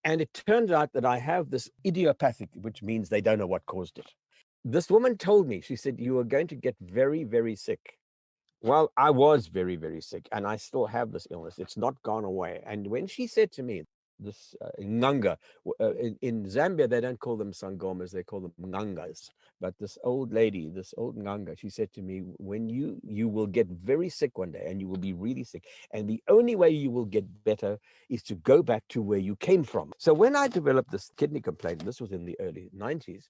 And it turned out that I have this idiopathic, which means they don't know what caused it. This woman told me, she said, you are going to get very, very sick. Well, I was very, very sick, and I still have this illness. It's not gone away. And when she said to me, this nganga, in Zambia, they don't call them sangomas, they call them ngangas. But this old lady, this old nganga, she said to me, when you will get very sick one day, and you will be really sick. And the only way you will get better is to go back to where you came from. So when I developed this kidney complaint, and this was in the early 90s,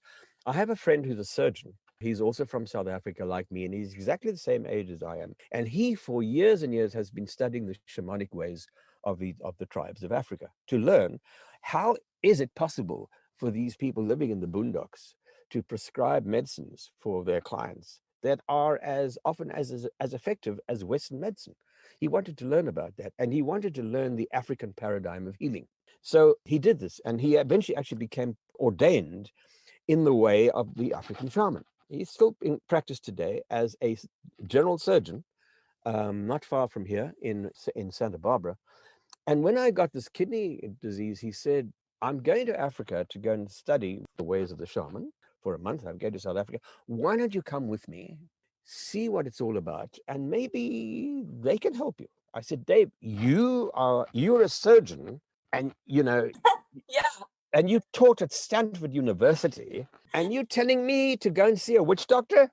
I have a friend who's a surgeon. He's also from South Africa like me, and he's exactly the same age as I am. And he, for years and years, has been studying the shamanic ways of the tribes of Africa to learn how is it possible for these people living in the boondocks to prescribe medicines for their clients that are as often as effective as Western medicine. He wanted to learn about that, and he wanted to learn the African paradigm of healing. So he did this, and he eventually actually became ordained in the way of the African shaman. He's still in practice today as a general surgeon, not far from here in Santa Barbara. And when I got this kidney disease, he said, I'm going to Africa to go and study the ways of the shaman for a month. I'm going to South Africa. Why don't you come with me, see what it's all about, and maybe they can help you. I said, Dave, you're a surgeon, and yeah. And you taught at Stanford University, and you're telling me to go and see a witch doctor?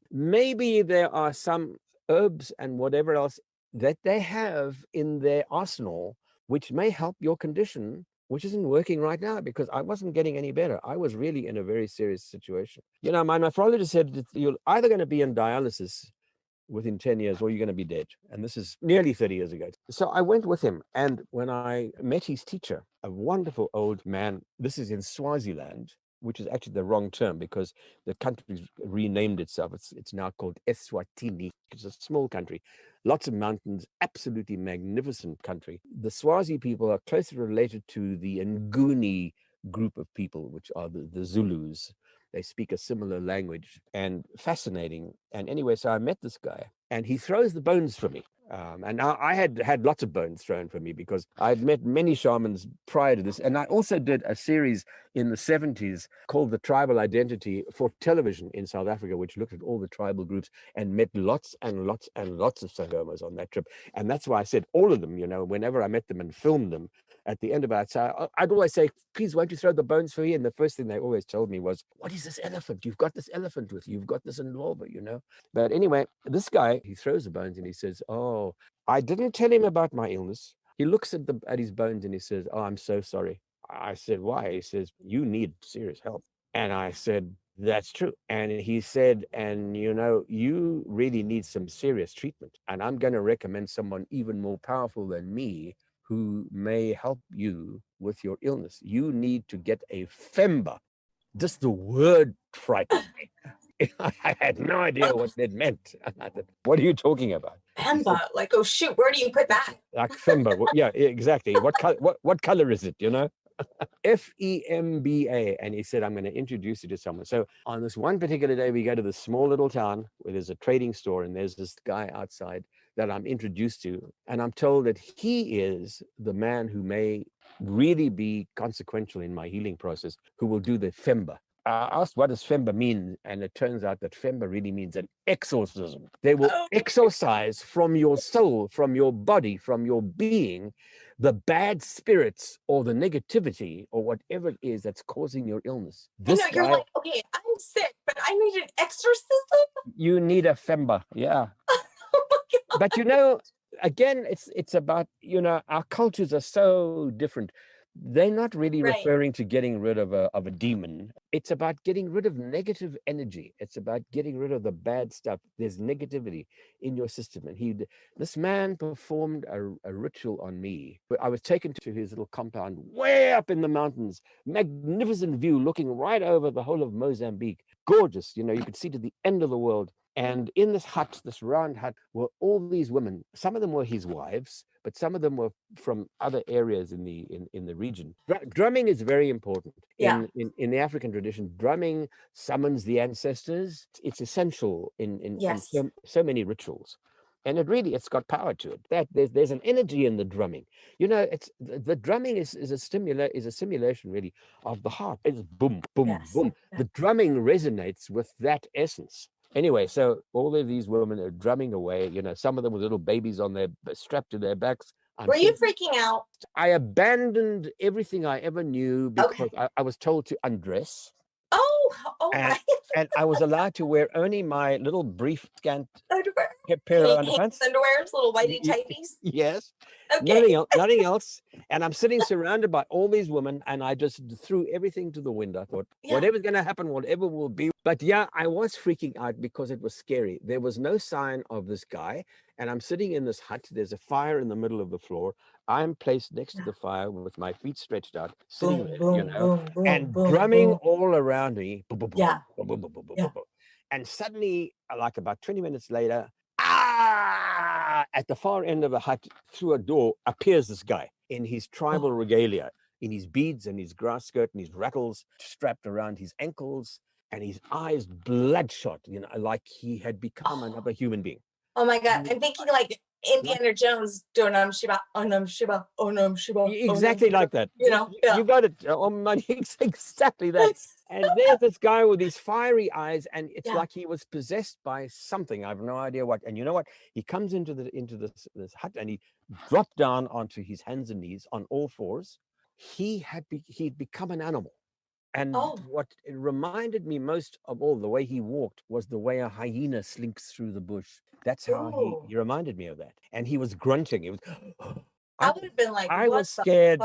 Maybe there are some herbs and whatever else that they have in their arsenal, which may help your condition, which isn't working right now, because I wasn't getting any better. I was really in a very serious situation. My nephrologist said that you're either going to be in dialysis within 10 years or you're going to be dead. And this is nearly 30 years ago. So I went with him. And when I met his teacher, a wonderful old man, this is in Swaziland, which is actually the wrong term because the country's renamed itself. It's now called Eswatini. It's a small country, lots of mountains, absolutely magnificent country. The Swazi people are closely related to the Nguni group of people, which are the Zulus. They speak a similar language, and fascinating. And anyway, so I met this guy, and he throws the bones for me. And I had lots of bones thrown for me because I'd met many shamans prior to this. And I also did a series in the 70s called The Tribal Identity for television in South Africa, which looked at all the tribal groups and met lots and lots and lots of sangomas on that trip. And that's why I said all of them, whenever I met them and filmed them, at the end of it. So I'd always say, please, won't you throw the bones for me? And the first thing they always told me was, what is this elephant? You've got this elephant with you. You've got this involver, you know? But anyway, this guy, he throws the bones and he says, oh, I didn't tell him about my illness. He looks at his bones and he says, oh, I'm so sorry. I said, why? He says, you need serious help. And I said, that's true. And he said, and you know, you really need some serious treatment. And I'm going to recommend someone even more powerful than me who may help you with your illness. You need to get a femba. Just the word frightened me. I had no idea what that meant. I said, what are you talking about? Femba, like, oh shoot, where do you put that? Like femba. Yeah, exactly. What color is it, you know? FEMBA. And he said, I'm going to introduce you to someone. So on this one particular day, we go to this small little town where there's a trading store and there's this guy outside that I'm introduced to. And I'm told that he is the man who may really be consequential in my healing process, who will do the femba. I asked, what does femba mean? And it turns out that femba really means an exorcism. They will exorcise from your soul, from your body, from your being, the bad spirits or the negativity or whatever it is that's causing your illness. This you're like, okay, I'm sick, but I need an exorcism. You need a femba, yeah. Oh my God. But you know, again, it's about, you know, our cultures are so different. They're not really referring to getting rid of a demon. It's about getting rid of negative energy. It's about getting rid of the bad stuff. There's negativity in your system. And this man performed a ritual on me. I was taken to his little compound way up in the mountains, magnificent view looking right over the whole of Mozambique. Gorgeous, you know, you could see to the end of the world. And in this hut, this round hut, were all these women. Some of them were his wives, but some of them were from other areas in the region. Drumming is very important. Yeah. In the African tradition, drumming summons the ancestors. It's essential in so many rituals. And it's got power to it. That there's an energy in the drumming. You know, it's the drumming is a simulation really of the heart. It's boom, boom, boom. The drumming resonates with that essence. Anyway, so all of these women are drumming away. You know, some of them with little babies on their strapped to their backs. Were you freaking out? I abandoned everything I ever knew because I was told to undress. And I was allowed to wear only my little brief scant underwear. Pair of underpants. Underwears, little whitey tighties. Yes. Okay. Nothing else. And I'm sitting surrounded by all these women, and I just threw everything to the wind. I thought, whatever's going to happen, whatever will be. But yeah, I was freaking out because it was scary. There was no sign of this guy, and I'm sitting in this hut. There's a fire in the middle of the floor. I'm placed next to the fire with my feet stretched out, sitting there, and drumming all around me. And suddenly, like about 20 minutes later, at the far end of the hut, through a door, appears this guy in his tribal regalia, in his beads and his grass skirt and his rattles strapped around his ankles, and his eyes bloodshot, you know, like he had become another human being. Oh my God. I'm thinking like Indiana Jones, Onam Shiba, Onam Shiba, Onam Shiba. Exactly like that. You know, you got it. It's exactly that. And there's this guy with these fiery eyes, and it's like he was possessed by something. I have no idea what. And you know what? He comes into this hut, and he dropped down onto his hands and knees on all fours. He'd become an animal. And what it reminded me most of all, the way he walked, was the way a hyena slinks through the bush. That's how he reminded me of that. And he was grunting. It was. I would have been like, I was scared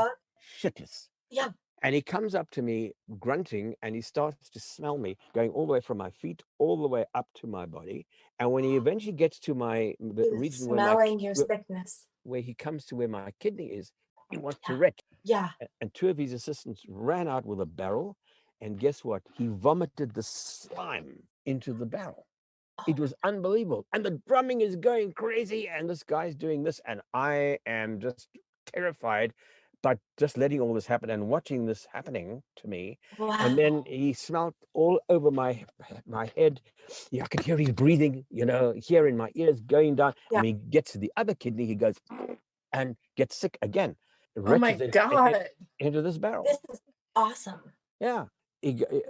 shitless. Yeah. And he comes up to me grunting, and he starts to smell me, going all the way from my feet all the way up to my body. And when he eventually gets to the region smelling your sickness, where he comes to where my kidney is, he wants to wreck. Yeah. And two of his assistants ran out with a barrel, and guess what? He vomited the slime into the barrel. It was unbelievable. And the drumming is going crazy, and this guy's doing this, and I am just terrified. But just letting all this happen and watching this happening to me. Wow. And then he smelled all over my head. Yeah, I could hear his breathing, you know, here in my ears going down. Yeah. And he gets to the other kidney, he goes and gets sick again. Oh my God. Into this barrel. This is awesome. Yeah.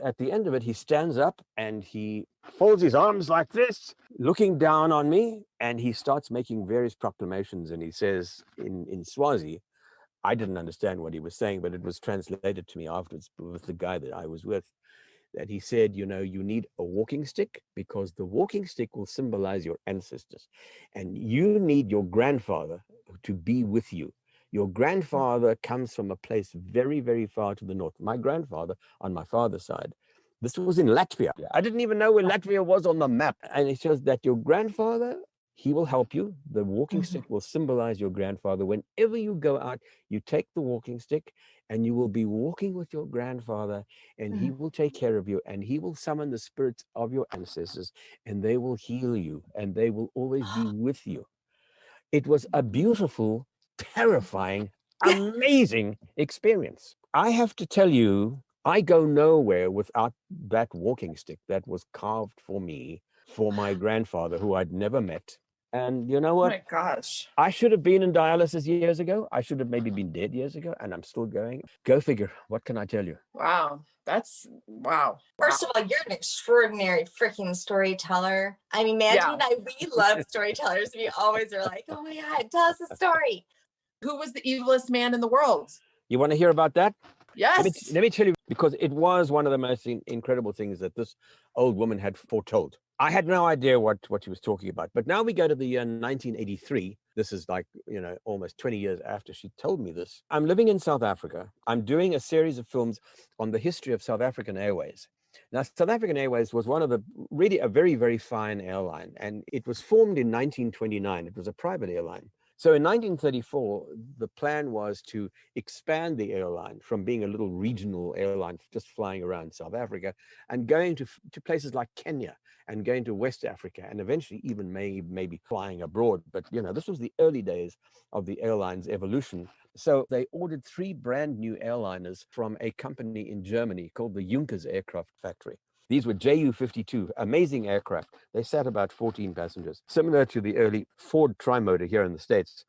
At the end of it, he stands up and he folds his arms like this, looking down on me, and he starts making various proclamations. And he says in Swazi, I didn't understand what he was saying, but it was translated to me afterwards with the guy that I was with, that he said, you know, you need a walking stick because the walking stick will symbolize your ancestors. And you need your grandfather to be with you. Your grandfather comes from a place very, very far to the north. My grandfather on my father's side, this was in Latvia. I didn't even know where Latvia was on the map. And it shows that your grandfather, he will help you. The walking stick will symbolize your grandfather. Whenever you go out, you take the walking stick and you will be walking with your grandfather, and he will take care of you, and he will summon the spirits of your ancestors, and they will heal you, and they will always be with you. It was a beautiful, terrifying, amazing experience. I have to tell you, I go nowhere without that walking stick that was carved for me, for my grandfather, who I'd never met. And you know Oh what? my gosh. I should have been in dialysis years ago. I should have maybe been dead years ago, and I'm still going. Go figure. What can I tell you? Wow. That's wow. First of all, you're an extraordinary freaking storyteller. I mean, Mandy Yeah. and I, we love storytellers. We always are like, oh my God, tell us a story. Who was the evilest man in the world? You want to hear about that? Yes. Let me tell you, because it was one of the most incredible things that this old woman had foretold. I had no idea what she was talking about. But now we go to the year 1983. This is like, you know, almost 20 years after she told me this. I'm living in South Africa. I'm doing a series of films on the history of South African Airways. Now, South African Airways was one of the really a very, very fine airline. And it was formed in 1929. It was a private airline. So in 1934, the plan was to expand the airline from being a little regional airline just flying around South Africa and going to places like Kenya and going to West Africa and eventually even maybe flying abroad. But, you know, this was the early days of the airline's evolution. So they ordered 3 brand new airliners from a company in Germany called the Junkers Aircraft Factory. These were Ju-52, amazing aircraft. They sat about 14 passengers, similar to the early Ford Trimotor here in the States.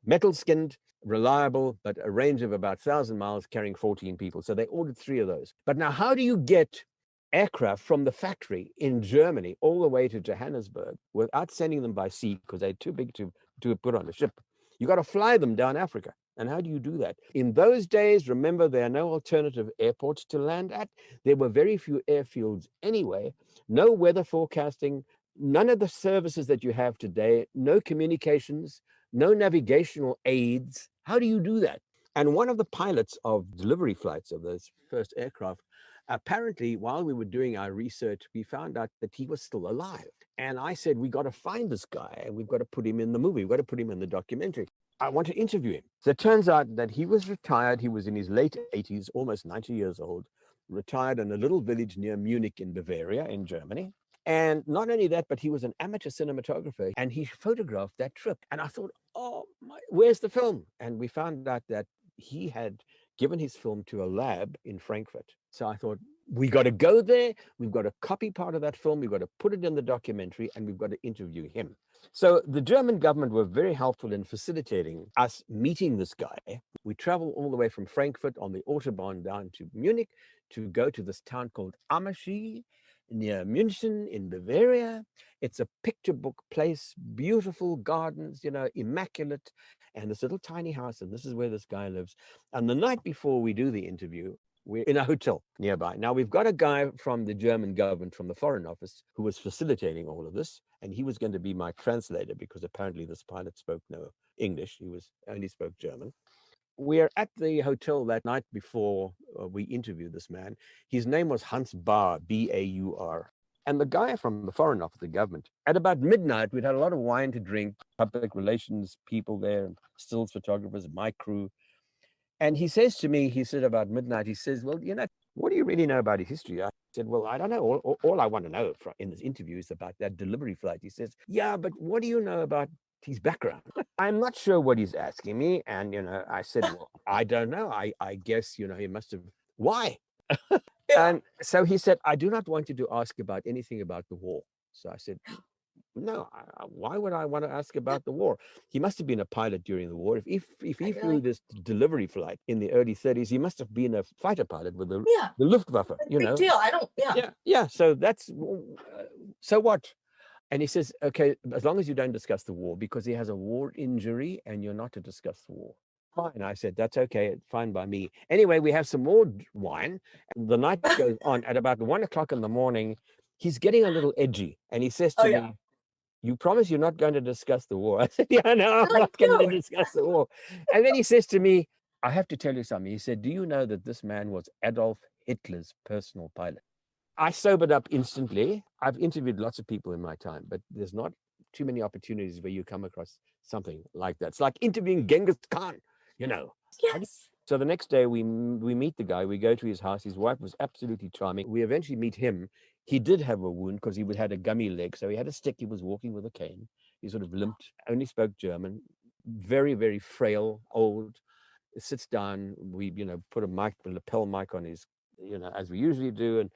Metal-skinned, reliable, but a range of about 1,000 miles carrying 14 people. So they ordered 3 of those. But now how do you get aircraft from the factory in Germany all the way to Johannesburg without sending them by sea because they're too big to put on a ship? You got to fly them down Africa. And how do you do that? In those days, remember, there are no alternative airports to land at. There were very few airfields anyway, no weather forecasting, none of the services that you have today, no communications, no navigational aids. How do you do that? And one of the pilots of delivery flights of those first aircraft, apparently, while we were doing our research, we found out that he was still alive. And I said, we got to find this guy and we've got to put him in the movie. We've got to put him in the documentary. I want to interview him. So it turns out that he was retired. He was in his late 80s, almost 90 years old, retired in a little village near Munich in Bavaria in Germany. And not only that, but he was an amateur cinematographer and he photographed that trip. And I thought, oh, where's the film? And we found out that he had given his film to a lab in Frankfurt. So I thought, we got to go there. We've got to copy part of that film. We've got to put it in the documentary and we've got to interview him. So the German government were very helpful in facilitating us meeting this guy. We traveled all the way from Frankfurt on the Autobahn down to Munich to go to this town called Ammersee near München in Bavaria. It's a picture book place, beautiful gardens, you know, immaculate, and this little tiny house, and this is where this guy lives. And the night before we do the interview, we're in a hotel nearby. Now, we've got a guy from the German government, from the Foreign Office, who was facilitating all of this, and he was going to be my translator because apparently this pilot spoke no English. He only spoke German. We're at the hotel that night before we interviewed this man. His name was Hans Baur, B-A-U-R. And the guy from the Foreign Office, the government, at about midnight, we'd had a lot of wine to drink, public relations people there, stills photographers, my crew. And he says to me, he said about midnight, he says, well, you know, what do you really know about his history? I said, well, I don't know. All I want to know in this interview is about that delivery flight. He says, yeah, but what do you know about his background? I'm not sure what he's asking me. And, you know, I said, well, I don't know. I guess, you know, he must have, why? And so he said, I do not want you to ask about anything about the war. So I said, no, why would I want to ask about the war? He must have been a pilot during the war. If he flew this delivery flight in the early 30s, he must have been a fighter pilot with the Luftwaffe. You know, big deal. I don't. Yeah. So that's so what? And he says, okay, as long as you don't discuss the war, because he has a war injury, and you're not to discuss the war. Fine. I said, that's okay. Fine by me. Anyway, we have some more wine. And the night goes on. At about 1 o'clock in the morning, he's getting a little edgy. And he says Oh to yeah. me, you promise you're not going to discuss the war? I said, yeah, no, I'm Like, not going to no. discuss the war. And then he says to me, I have to tell you something. He said, do you know that this man was Adolf Hitler's personal pilot? I sobered up instantly. I've interviewed lots of people in my time, but there's not too many opportunities where you come across something like that. It's like interviewing Genghis Khan, you know. Yes. So the next day we meet the guy. We go to his house. His wife was absolutely charming. We eventually meet him. He did have a wound because he had a gummy leg. So he had a stick. He was walking with a cane. He sort of limped, only spoke German, very, very frail, old. Sits down. We, put a lapel mic on his, as we usually do, and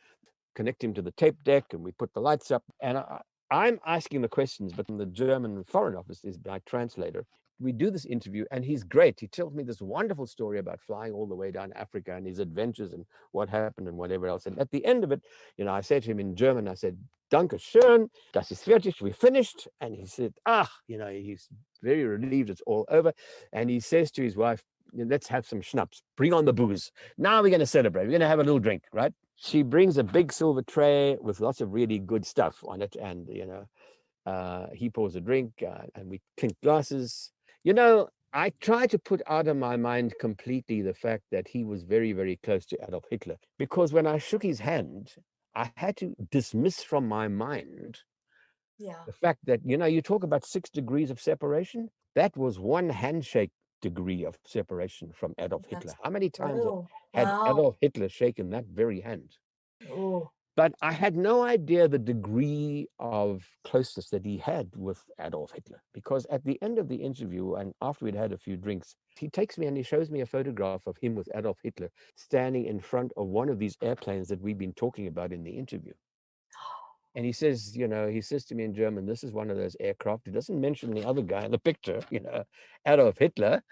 connect him to the tape deck, and we put the lights up. And I'm asking the questions, but the German Foreign Office is my translator. We do this interview, and he's great. He tells me this wonderful story about flying all the way down Africa and his adventures and what happened and whatever else. And at the end of it, I said to him in German, I said, Danke schön, das ist fertig, we finished. And he said, he's very relieved it's all over. And he says to his wife, let's have some schnapps, bring on the booze. Now we're going to celebrate. We're going to have a little drink, right? She brings a big silver tray with lots of really good stuff on it. And, he pours a drink and we clink glasses. I try to put out of my mind completely the fact that he was very, very close to Adolf Hitler, because when I shook his hand, I had to dismiss from my mind the fact that, you talk about 6 degrees of separation. That was one handshake degree of separation from Adolf Hitler. How many times had Adolf Hitler shaken that very hand? Oh. But I had no idea the degree of closeness that he had with Adolf Hitler, because at the end of the interview and after we'd had a few drinks, he takes me and he shows me a photograph of him with Adolf Hitler standing in front of one of these airplanes that we've been talking about in the interview. And he says, he says to me in German, this is one of those aircraft. He doesn't mention the other guy in the picture, Adolf Hitler,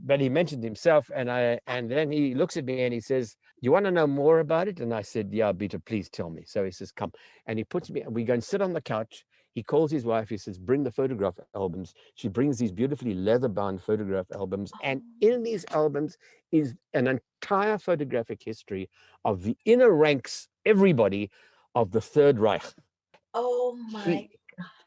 but he mentioned himself. And then he looks at me and he says, you want to know more about it? And I said, yeah, Peter, please tell me. So he says, come. And he puts me, we go and sit on the couch. He calls his wife. He says, bring the photograph albums. She brings these beautifully leather-bound photograph albums. And in these albums is an entire photographic history of the inner ranks, everybody of the Third Reich. Oh my.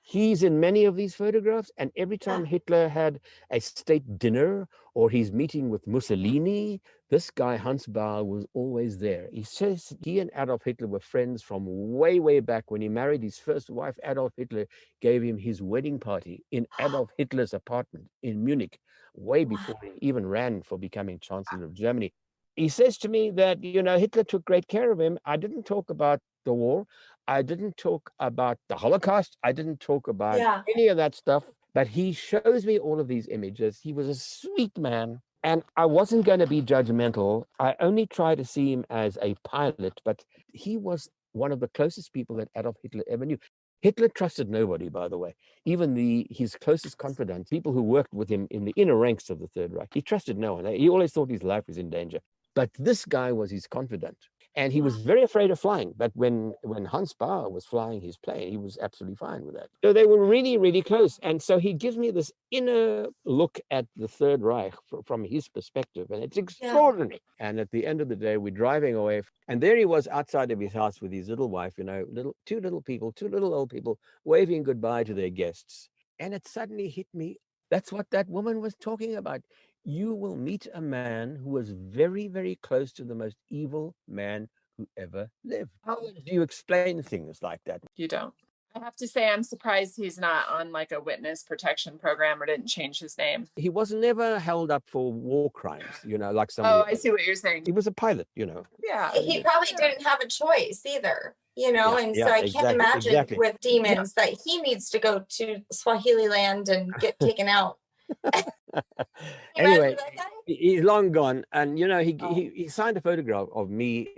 He's in many of these photographs, and every time Hitler had a state dinner or he's meeting with Mussolini, this guy Hans Bauer was always there. He says he and Adolf Hitler were friends from way, way back. When he married his first wife, Adolf Hitler gave him his wedding party in Adolf Hitler's apartment in Munich, way before he even ran for becoming Chancellor of Germany. He says to me that, Hitler took great care of him. I didn't talk about the war. I didn't talk about the Holocaust. I didn't talk about any of that stuff. But he shows me all of these images. He was a sweet man. And I wasn't going to be judgmental. I only tried to see him as a pilot, but he was one of the closest people that Adolf Hitler ever knew. Hitler trusted nobody, by the way. Even his closest confidants, people who worked with him in the inner ranks of the Third Reich, he trusted no one. He always thought his life was in danger. But this guy was his confidant. And he was very afraid of flying. But when Hans Bauer was flying his plane, he was absolutely fine with that. So they were really, really close. And so he gives me this inner look at the Third Reich from his perspective. And it's extraordinary. Yeah. And at the end of the day, we're driving away. And there he was outside of his house with his little wife, two little old people waving goodbye to their guests. And it suddenly hit me. That's what that woman was talking about. You will meet a man who was very, very close to the most evil man who ever lived. How do you explain things like that? You don't. I have to say, I'm surprised he's not on like a witness protection program or didn't change his name. He was never held up for war crimes, like some. Oh, I see what you're saying. He was a pilot, Yeah. He probably didn't have a choice either, so I can't imagine with demons that he needs to go to Swahili land and get taken out. Anyway, he's long gone, and he signed a photograph of me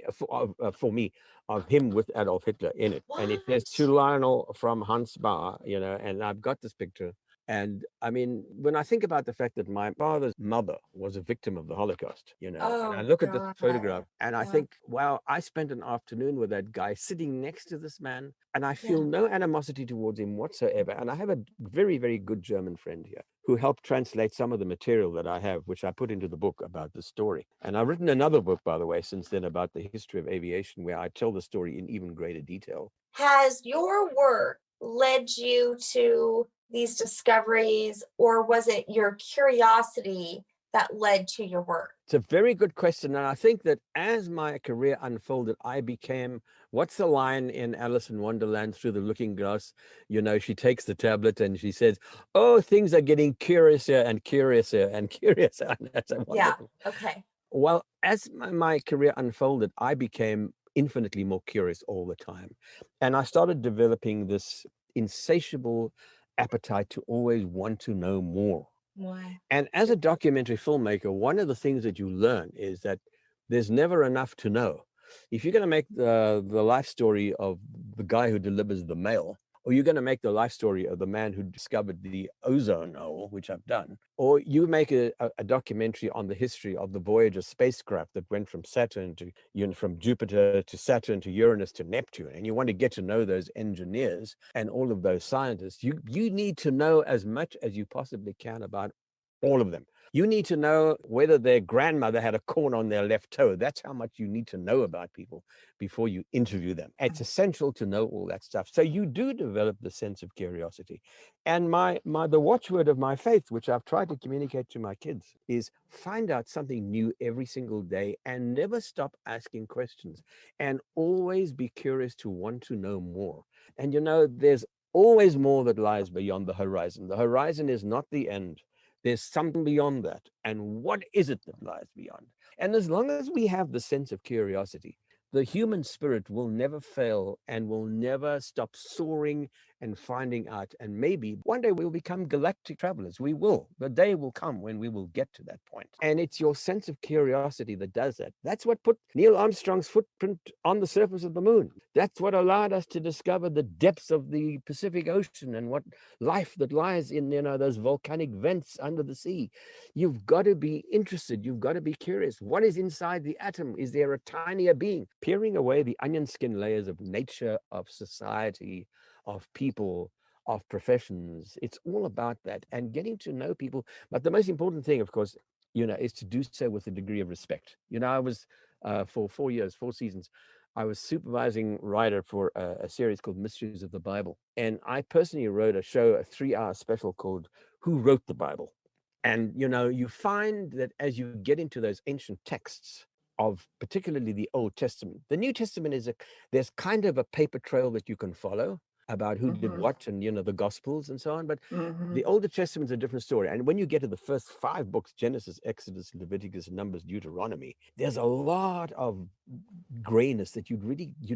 for me of him with Adolf Hitler in it. What? And it says to Lionel from Hans Bauer, and I've got this picture. And I mean, when I think about the fact that my father's mother was a victim of the Holocaust, and I look at this photograph and I think, wow, I spent an afternoon with that guy sitting next to this man, and I feel no animosity towards him whatsoever. And I have a very, very good German friend here who helped translate some of the material that I have, which I put into the book about the story. And I've written another book, by the way, since then about the history of aviation, where I tell the story in even greater detail. Has your work led you to these discoveries, or was it your curiosity that led to your work? It's a very good question. And I think that as my career unfolded, I became, what's the line in Alice in Wonderland, Through the Looking Glass? You know, she takes the tablet and she says, oh, things are getting curiouser and curiouser and curiouser. And that's a wonderful. Yeah. Okay. Well, as my career unfolded, I became infinitely more curious all the time. And I started developing this insatiable appetite to always want to know more. Why? And as a documentary filmmaker, one of the things that you learn is that there's never enough to know. If you're going to make the life story of the guy who delivers the mail, or you're going to make the life story of the man who discovered the ozone hole, which I've done, or you make a documentary on the history of the Voyager spacecraft that went from Saturn to, from Jupiter to Saturn to Uranus to Neptune, and you want to get to know those engineers and all of those scientists, you need to know as much as you possibly can about all of them. You need to know whether their grandmother had a corn on their left toe. That's how much you need to know about people before you interview them. It's essential to know all that stuff. So you do develop the sense of curiosity. And the watchword of my faith, which I've tried to communicate to my kids, is find out something new every single day and never stop asking questions, and always be curious to want to know more. And there's always more that lies beyond the horizon. The horizon is not the end. There's something beyond that. And what is it that lies beyond? And as long as we have the sense of curiosity, the human spirit will never fail and will never stop soaring and finding out. And maybe one day we'll become galactic travelers. We will. The day will come when we will get to that point. And it's your sense of curiosity that does that. That's what put Neil Armstrong's footprint on the surface of the moon. That's what allowed us to discover the depths of the Pacific Ocean and what life that lies in, those volcanic vents under the sea. You've got to be interested. You've got to be curious. What is inside the atom? Is there a tinier being? Peeling away the onion skin layers of nature, of society, of people, of professions. It's all about that and getting to know people. But the most important thing, of course, is to do so with a degree of respect. I was for 4 years, 4 seasons, I was supervising writer for a series called Mysteries of the Bible. And I personally wrote a 3-hour special called Who Wrote the Bible? And, you find that as you get into those ancient texts of particularly the Old Testament, the New Testament there's kind of a paper trail that you can follow about who did what and, the Gospels and so on. But the Older Testament's a different story. And when you get to the first 5 books, Genesis, Exodus, Leviticus, Numbers, Deuteronomy, there's a lot of grayness that you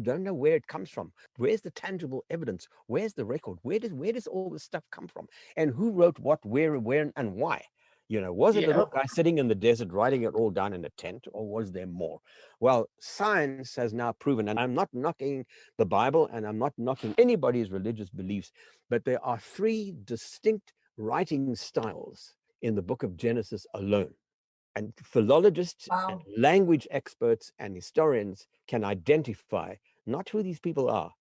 don't know where it comes from. Where's the tangible evidence? Where's the record? Where does all this stuff come from? And who wrote what, where, and why? Was it a little guy sitting in the desert writing it all down in a tent, or was there more? Well, science has now proven, and I'm not knocking the Bible and I'm not knocking anybody's religious beliefs, but there are 3 distinct writing styles in the book of Genesis alone. And philologists and language experts and historians can identify not who these people are,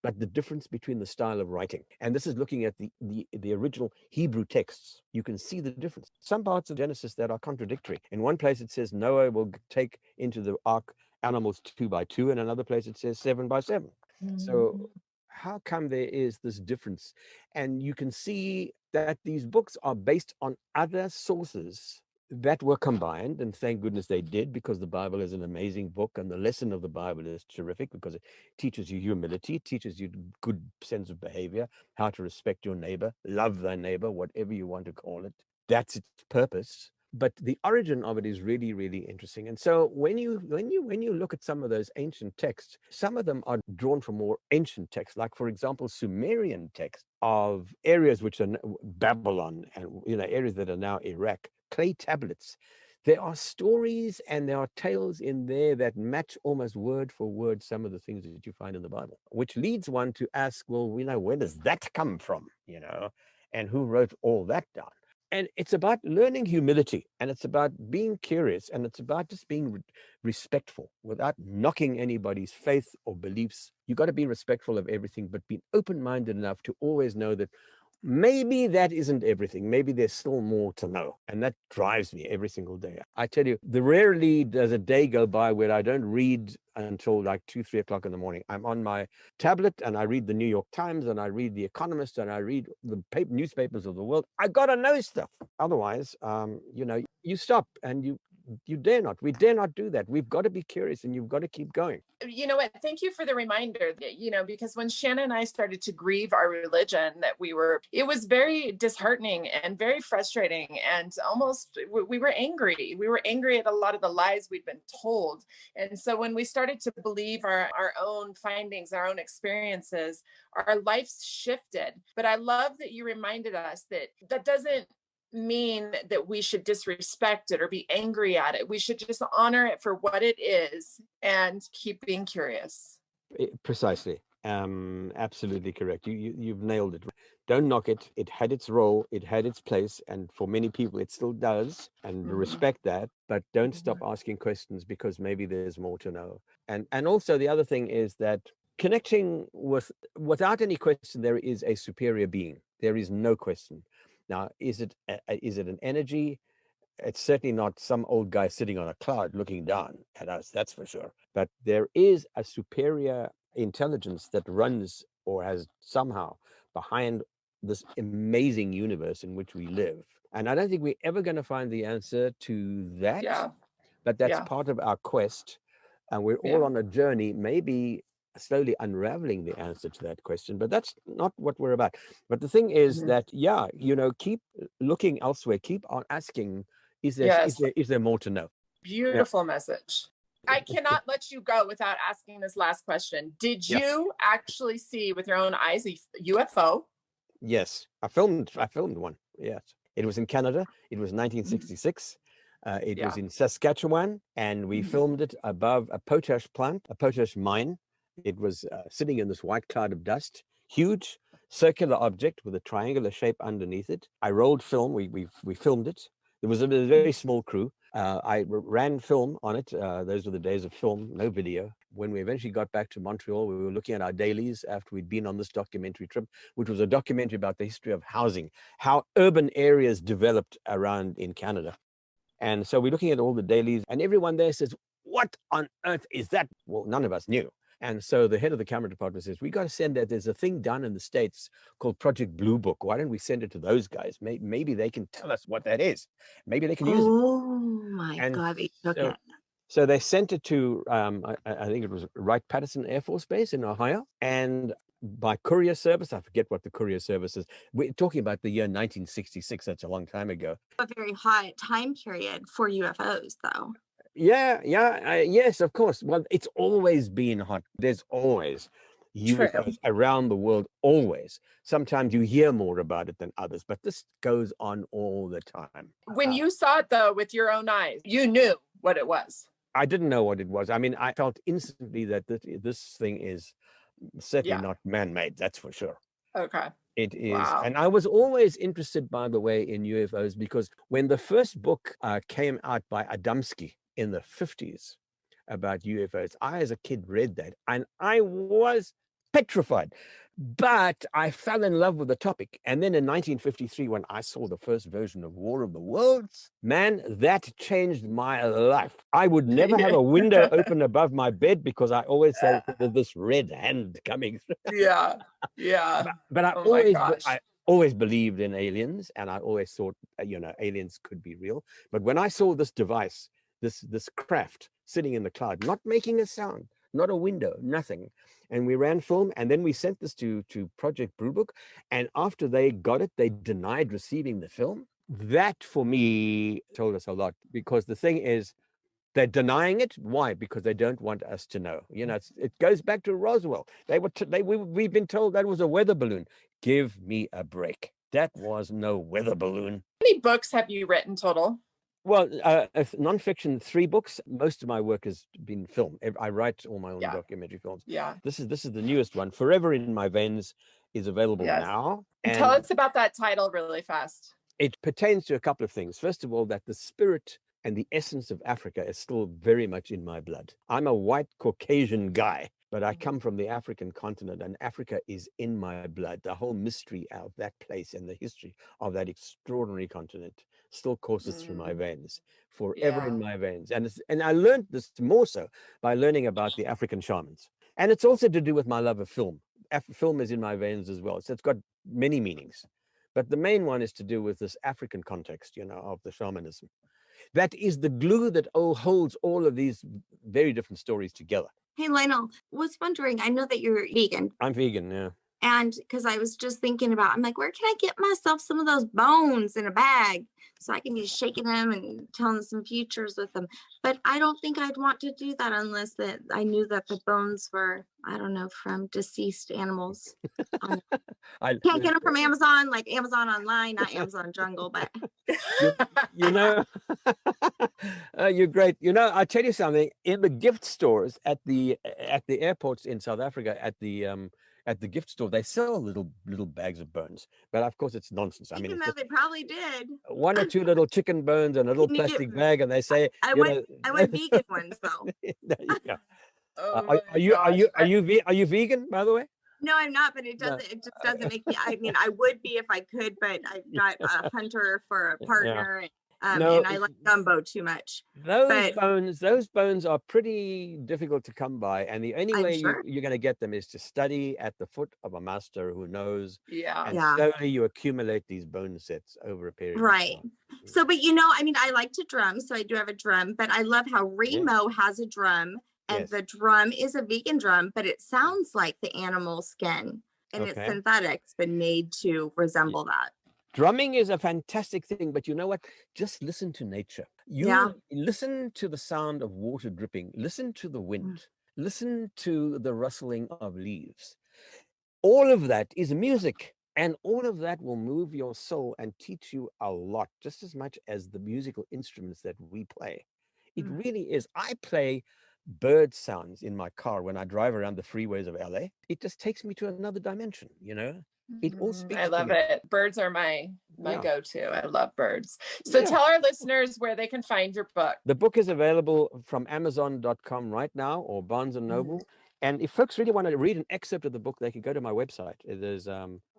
but the difference between the style of writing. And this is looking at the original Hebrew texts. You can see the difference. Some parts of Genesis that are contradictory. In one place it says Noah will take into the ark animals 2 by 2. In another place it says 7 by 7. So how come there is this difference? And you can see that these books are based on other sources that were combined, and thank goodness they did, because the Bible is an amazing book, and the lesson of the Bible is terrific because it teaches you humility, teaches you good sense of behavior, how to respect your neighbor, love thy neighbor, whatever you want to call it. That's its purpose. But the origin of it is really, really interesting. And so when you look at some of those ancient texts, some of them are drawn from more ancient texts, like, for example, Sumerian texts of areas which are Babylon and areas that are now Iraq, clay tablets. There are stories and there are tales in there that match almost word for word some of the things that you find in the Bible, which leads one to ask, well, where does that come from? And who wrote all that down? And it's about learning humility, and it's about being curious, and it's about just being respectful without knocking anybody's faith or beliefs. You got to be respectful of everything, but be open-minded enough to always know that maybe that isn't everything. Maybe there's still more to know. And that drives me every single day. I tell you, rarely does a day go by where I don't read until like 2, 3 o'clock in the morning. I'm on my tablet and I read the New York Times and I read The Economist and I read the newspapers of the world. I got to know stuff. Otherwise, you stop and you dare not. We dare not do that. We've got to be curious and you've got to keep going. You know what? Thank you for the reminder that, because when Shannon and I started to grieve our religion, it was very disheartening and very frustrating. And almost, we were angry. We were angry at a lot of the lies we'd been told. And so when we started to believe our own findings, our own experiences, our lives shifted. But I love that you reminded us that doesn't mean that we should disrespect it or be angry at it. We should just honor it for what it is and keep being curious. Precisely. Absolutely correct. You've nailed it. Don't knock it. It had its role, it had its place, and for many people it still does, and respect that, but don't stop asking questions, because maybe there's more to know. And also the other thing is that connecting without any question, there is a superior being. There is no question. Now, is it an energy? It's certainly not some old guy sitting on a cloud looking down at us, that's for sure. But there is a superior intelligence that runs or has somehow behind this amazing universe in which we live. And I don't think we're ever going to find the answer to that. Yeah. But that's part of our quest. And we're all on a journey, maybe slowly unraveling the answer to that question, but that's not what we're about. But the thing is that, keep looking elsewhere, keep on asking, is there more to know? Beautiful message. I cannot let you go without asking this last question. Did you actually see with your own eyes a UFO? Yes, I filmed one. Yes, it was in Canada. It was 1966. It was in Saskatchewan, and we filmed it above a potash plant, a potash mine. It was sitting in this white cloud of dust, huge circular object with a triangular shape underneath it. I rolled film. We filmed it. There was a very small crew. I ran film on it. Those were the days of film, no video. When we eventually got back to Montreal, we were looking at our dailies after we'd been on this documentary trip, which was a documentary about the history of housing, how urban areas developed around in Canada. And so we're looking at all the dailies, and everyone there says, "What on earth is that?" Well, none of us knew. And so the head of the camera department says, "We got to send that. There's a thing done in the States called Project Blue Book. Why don't we send it to those guys? Maybe they can tell us what that is. Maybe they can use it." Oh my God, they took it. So they sent it to, I think it was Wright-Patterson Air Force Base in Ohio. And by courier service, I forget what the courier service is. We're talking about the year 1966. That's a long time ago. A very hot time period for UFOs, though. Yes, of course. Well, it's always been hot. There's always UFOs around the world, always. Sometimes you hear more about it than others, but this goes on all the time. When you saw it, though, with your own eyes, you knew what it was. I didn't know what it was. I mean, I felt instantly that this thing is certainly not man-made, that's for sure. Okay. It is. Wow. And I was always interested, by the way, in UFOs, because when the first book came out by Adamski in the 50s about UFOs, I, as a kid, read that, and I was petrified. But I fell in love with the topic. And then in 1953, when I saw the first version of War of the Worlds, man, that changed my life. I would never have a window open above my bed, because I always said, this red hand coming through. Yeah. But I always believed in aliens, and I always thought, aliens could be real. But when I saw this device, this craft sitting in the cloud, not making a sound, not a window, nothing. And we ran film, and then we sent this to Project Blue Book. And after they got it, they denied receiving the film. That, for me, told us a lot, because the thing is, they're denying it. Why? Because they don't want us to know. It goes back to Roswell. We've been told that was a weather balloon. Give me a break. That was no weather balloon. How many books have you written total? Well, nonfiction, 3 books. Most of my work has been film. I write all my own documentary films. Yeah. This is the newest one. Forever in My Veins is available now. And tell us about that title really fast. It pertains to a couple of things. First of all, that the spirit and the essence of Africa is still very much in my blood. I'm a white Caucasian guy, But I come from the African continent, and Africa is in my blood. The whole mystery of that place and the history of that extraordinary continent still courses through my veins, forever in my veins. And I learned this more so by learning about the African shamans. And it's also to do with my love of film. Film is in my veins as well. So it's got many meanings. But the main one is to do with this African context, of the shamanism. That is the glue that holds all of these very different stories together. Hey, Lionel, was wondering, I know that you're vegan. I'm vegan, yeah. And because I was just thinking about, I'm like, where can I get myself some of those bones in a bag so I can be shaking them and telling some futures with them? But I don't think I'd want to do that unless that I knew that the bones were, I don't know, from deceased animals. I can't get them from Amazon, like Amazon online, not Amazon Jungle, but you're great. I tell you something, in the gift stores at the airports in South Africa, at the gift store, they sell little bags of bones, but of course it's nonsense. I mean, they probably did one or two little chicken bones in a little plastic bag, and they say, I want vegan ones though. Yeah. Are you vegan, by the way? No, I'm not, but it just doesn't make me. I mean, I would be if I could, but I've got a hunter for a partner. Yeah. And I like gumbo too much. Those bones are pretty difficult to come by, and the only way you're going to get them is to study at the foot of a master who knows. And slowly you accumulate these bone sets over a period. Right. Of time. So, but I mean, I like to drum, so I do have a drum, but I love how Remo has a drum, and the drum is a vegan drum, but it sounds like the animal skin, and it's synthetic. It's been made to resemble that. Drumming is a fantastic thing, but you know what? Just listen to nature. Listen to the sound of water dripping. Listen to the wind. Listen to the rustling of leaves. All of that is music, and all of that will move your soul and teach you a lot, just as much as the musical instruments that we play. It really is. I play bird sounds in my car when I drive around the freeways of LA. It just takes me to another dimension, It all speaks. I love it. Birds are my go-to. I love birds. So tell our listeners where they can find your book. The book is available from Amazon.com right now, or Barnes and Noble. And if folks really want to read an excerpt of the book, they can go to my website. There's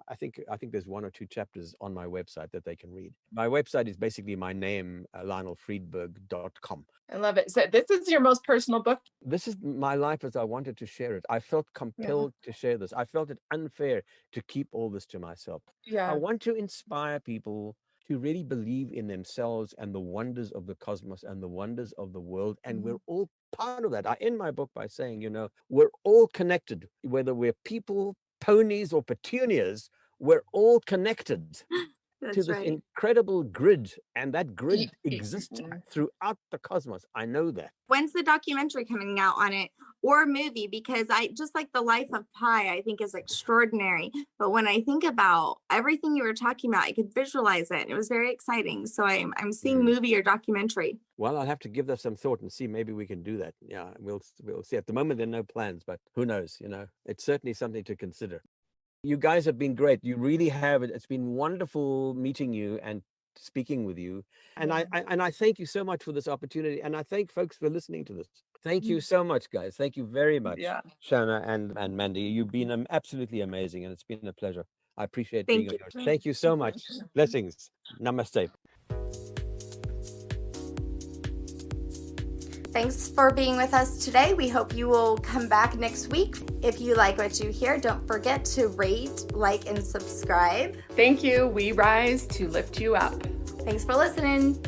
I think there's 1 or 2 chapters on my website that they can read. My website is basically my name, LionelFriedberg.com. I love it. So this is your most personal book? This is my life as I wanted to share it. I felt compelled to share this. I felt it unfair to keep all this to myself. I want to inspire people to really believe in themselves and the wonders of the cosmos and the wonders of the world. And we're all part of that. I end my book by saying, we're all connected, whether we're people, ponies, or petunias, we're all connected to this incredible grid, and that grid exists throughout the cosmos. I know that. When's the documentary coming out on it, or movie? Because I just like the life of Pi, I think is extraordinary. But when I think about everything you were talking about, I could visualize it. It was very exciting. So I'm seeing movie or documentary. Well, I'll have to give that some thought and see, maybe we can do that. Yeah, we'll see. At the moment, there are no plans, but who knows? It's certainly something to consider. You guys have been great. You really have. It's been wonderful meeting you and speaking with you. And I thank you so much for this opportunity. And I thank folks for listening to this. Thank you so much, guys. Thank you very much, Shana and Mandy. You've been absolutely amazing, and it's been a pleasure. I appreciate being on yours. Thank you so much. Blessings. Namaste. Thanks for being with us today. We hope you will come back next week. If you like what you hear, don't forget to rate, like, and subscribe. Thank you. We rise to lift you up. Thanks for listening.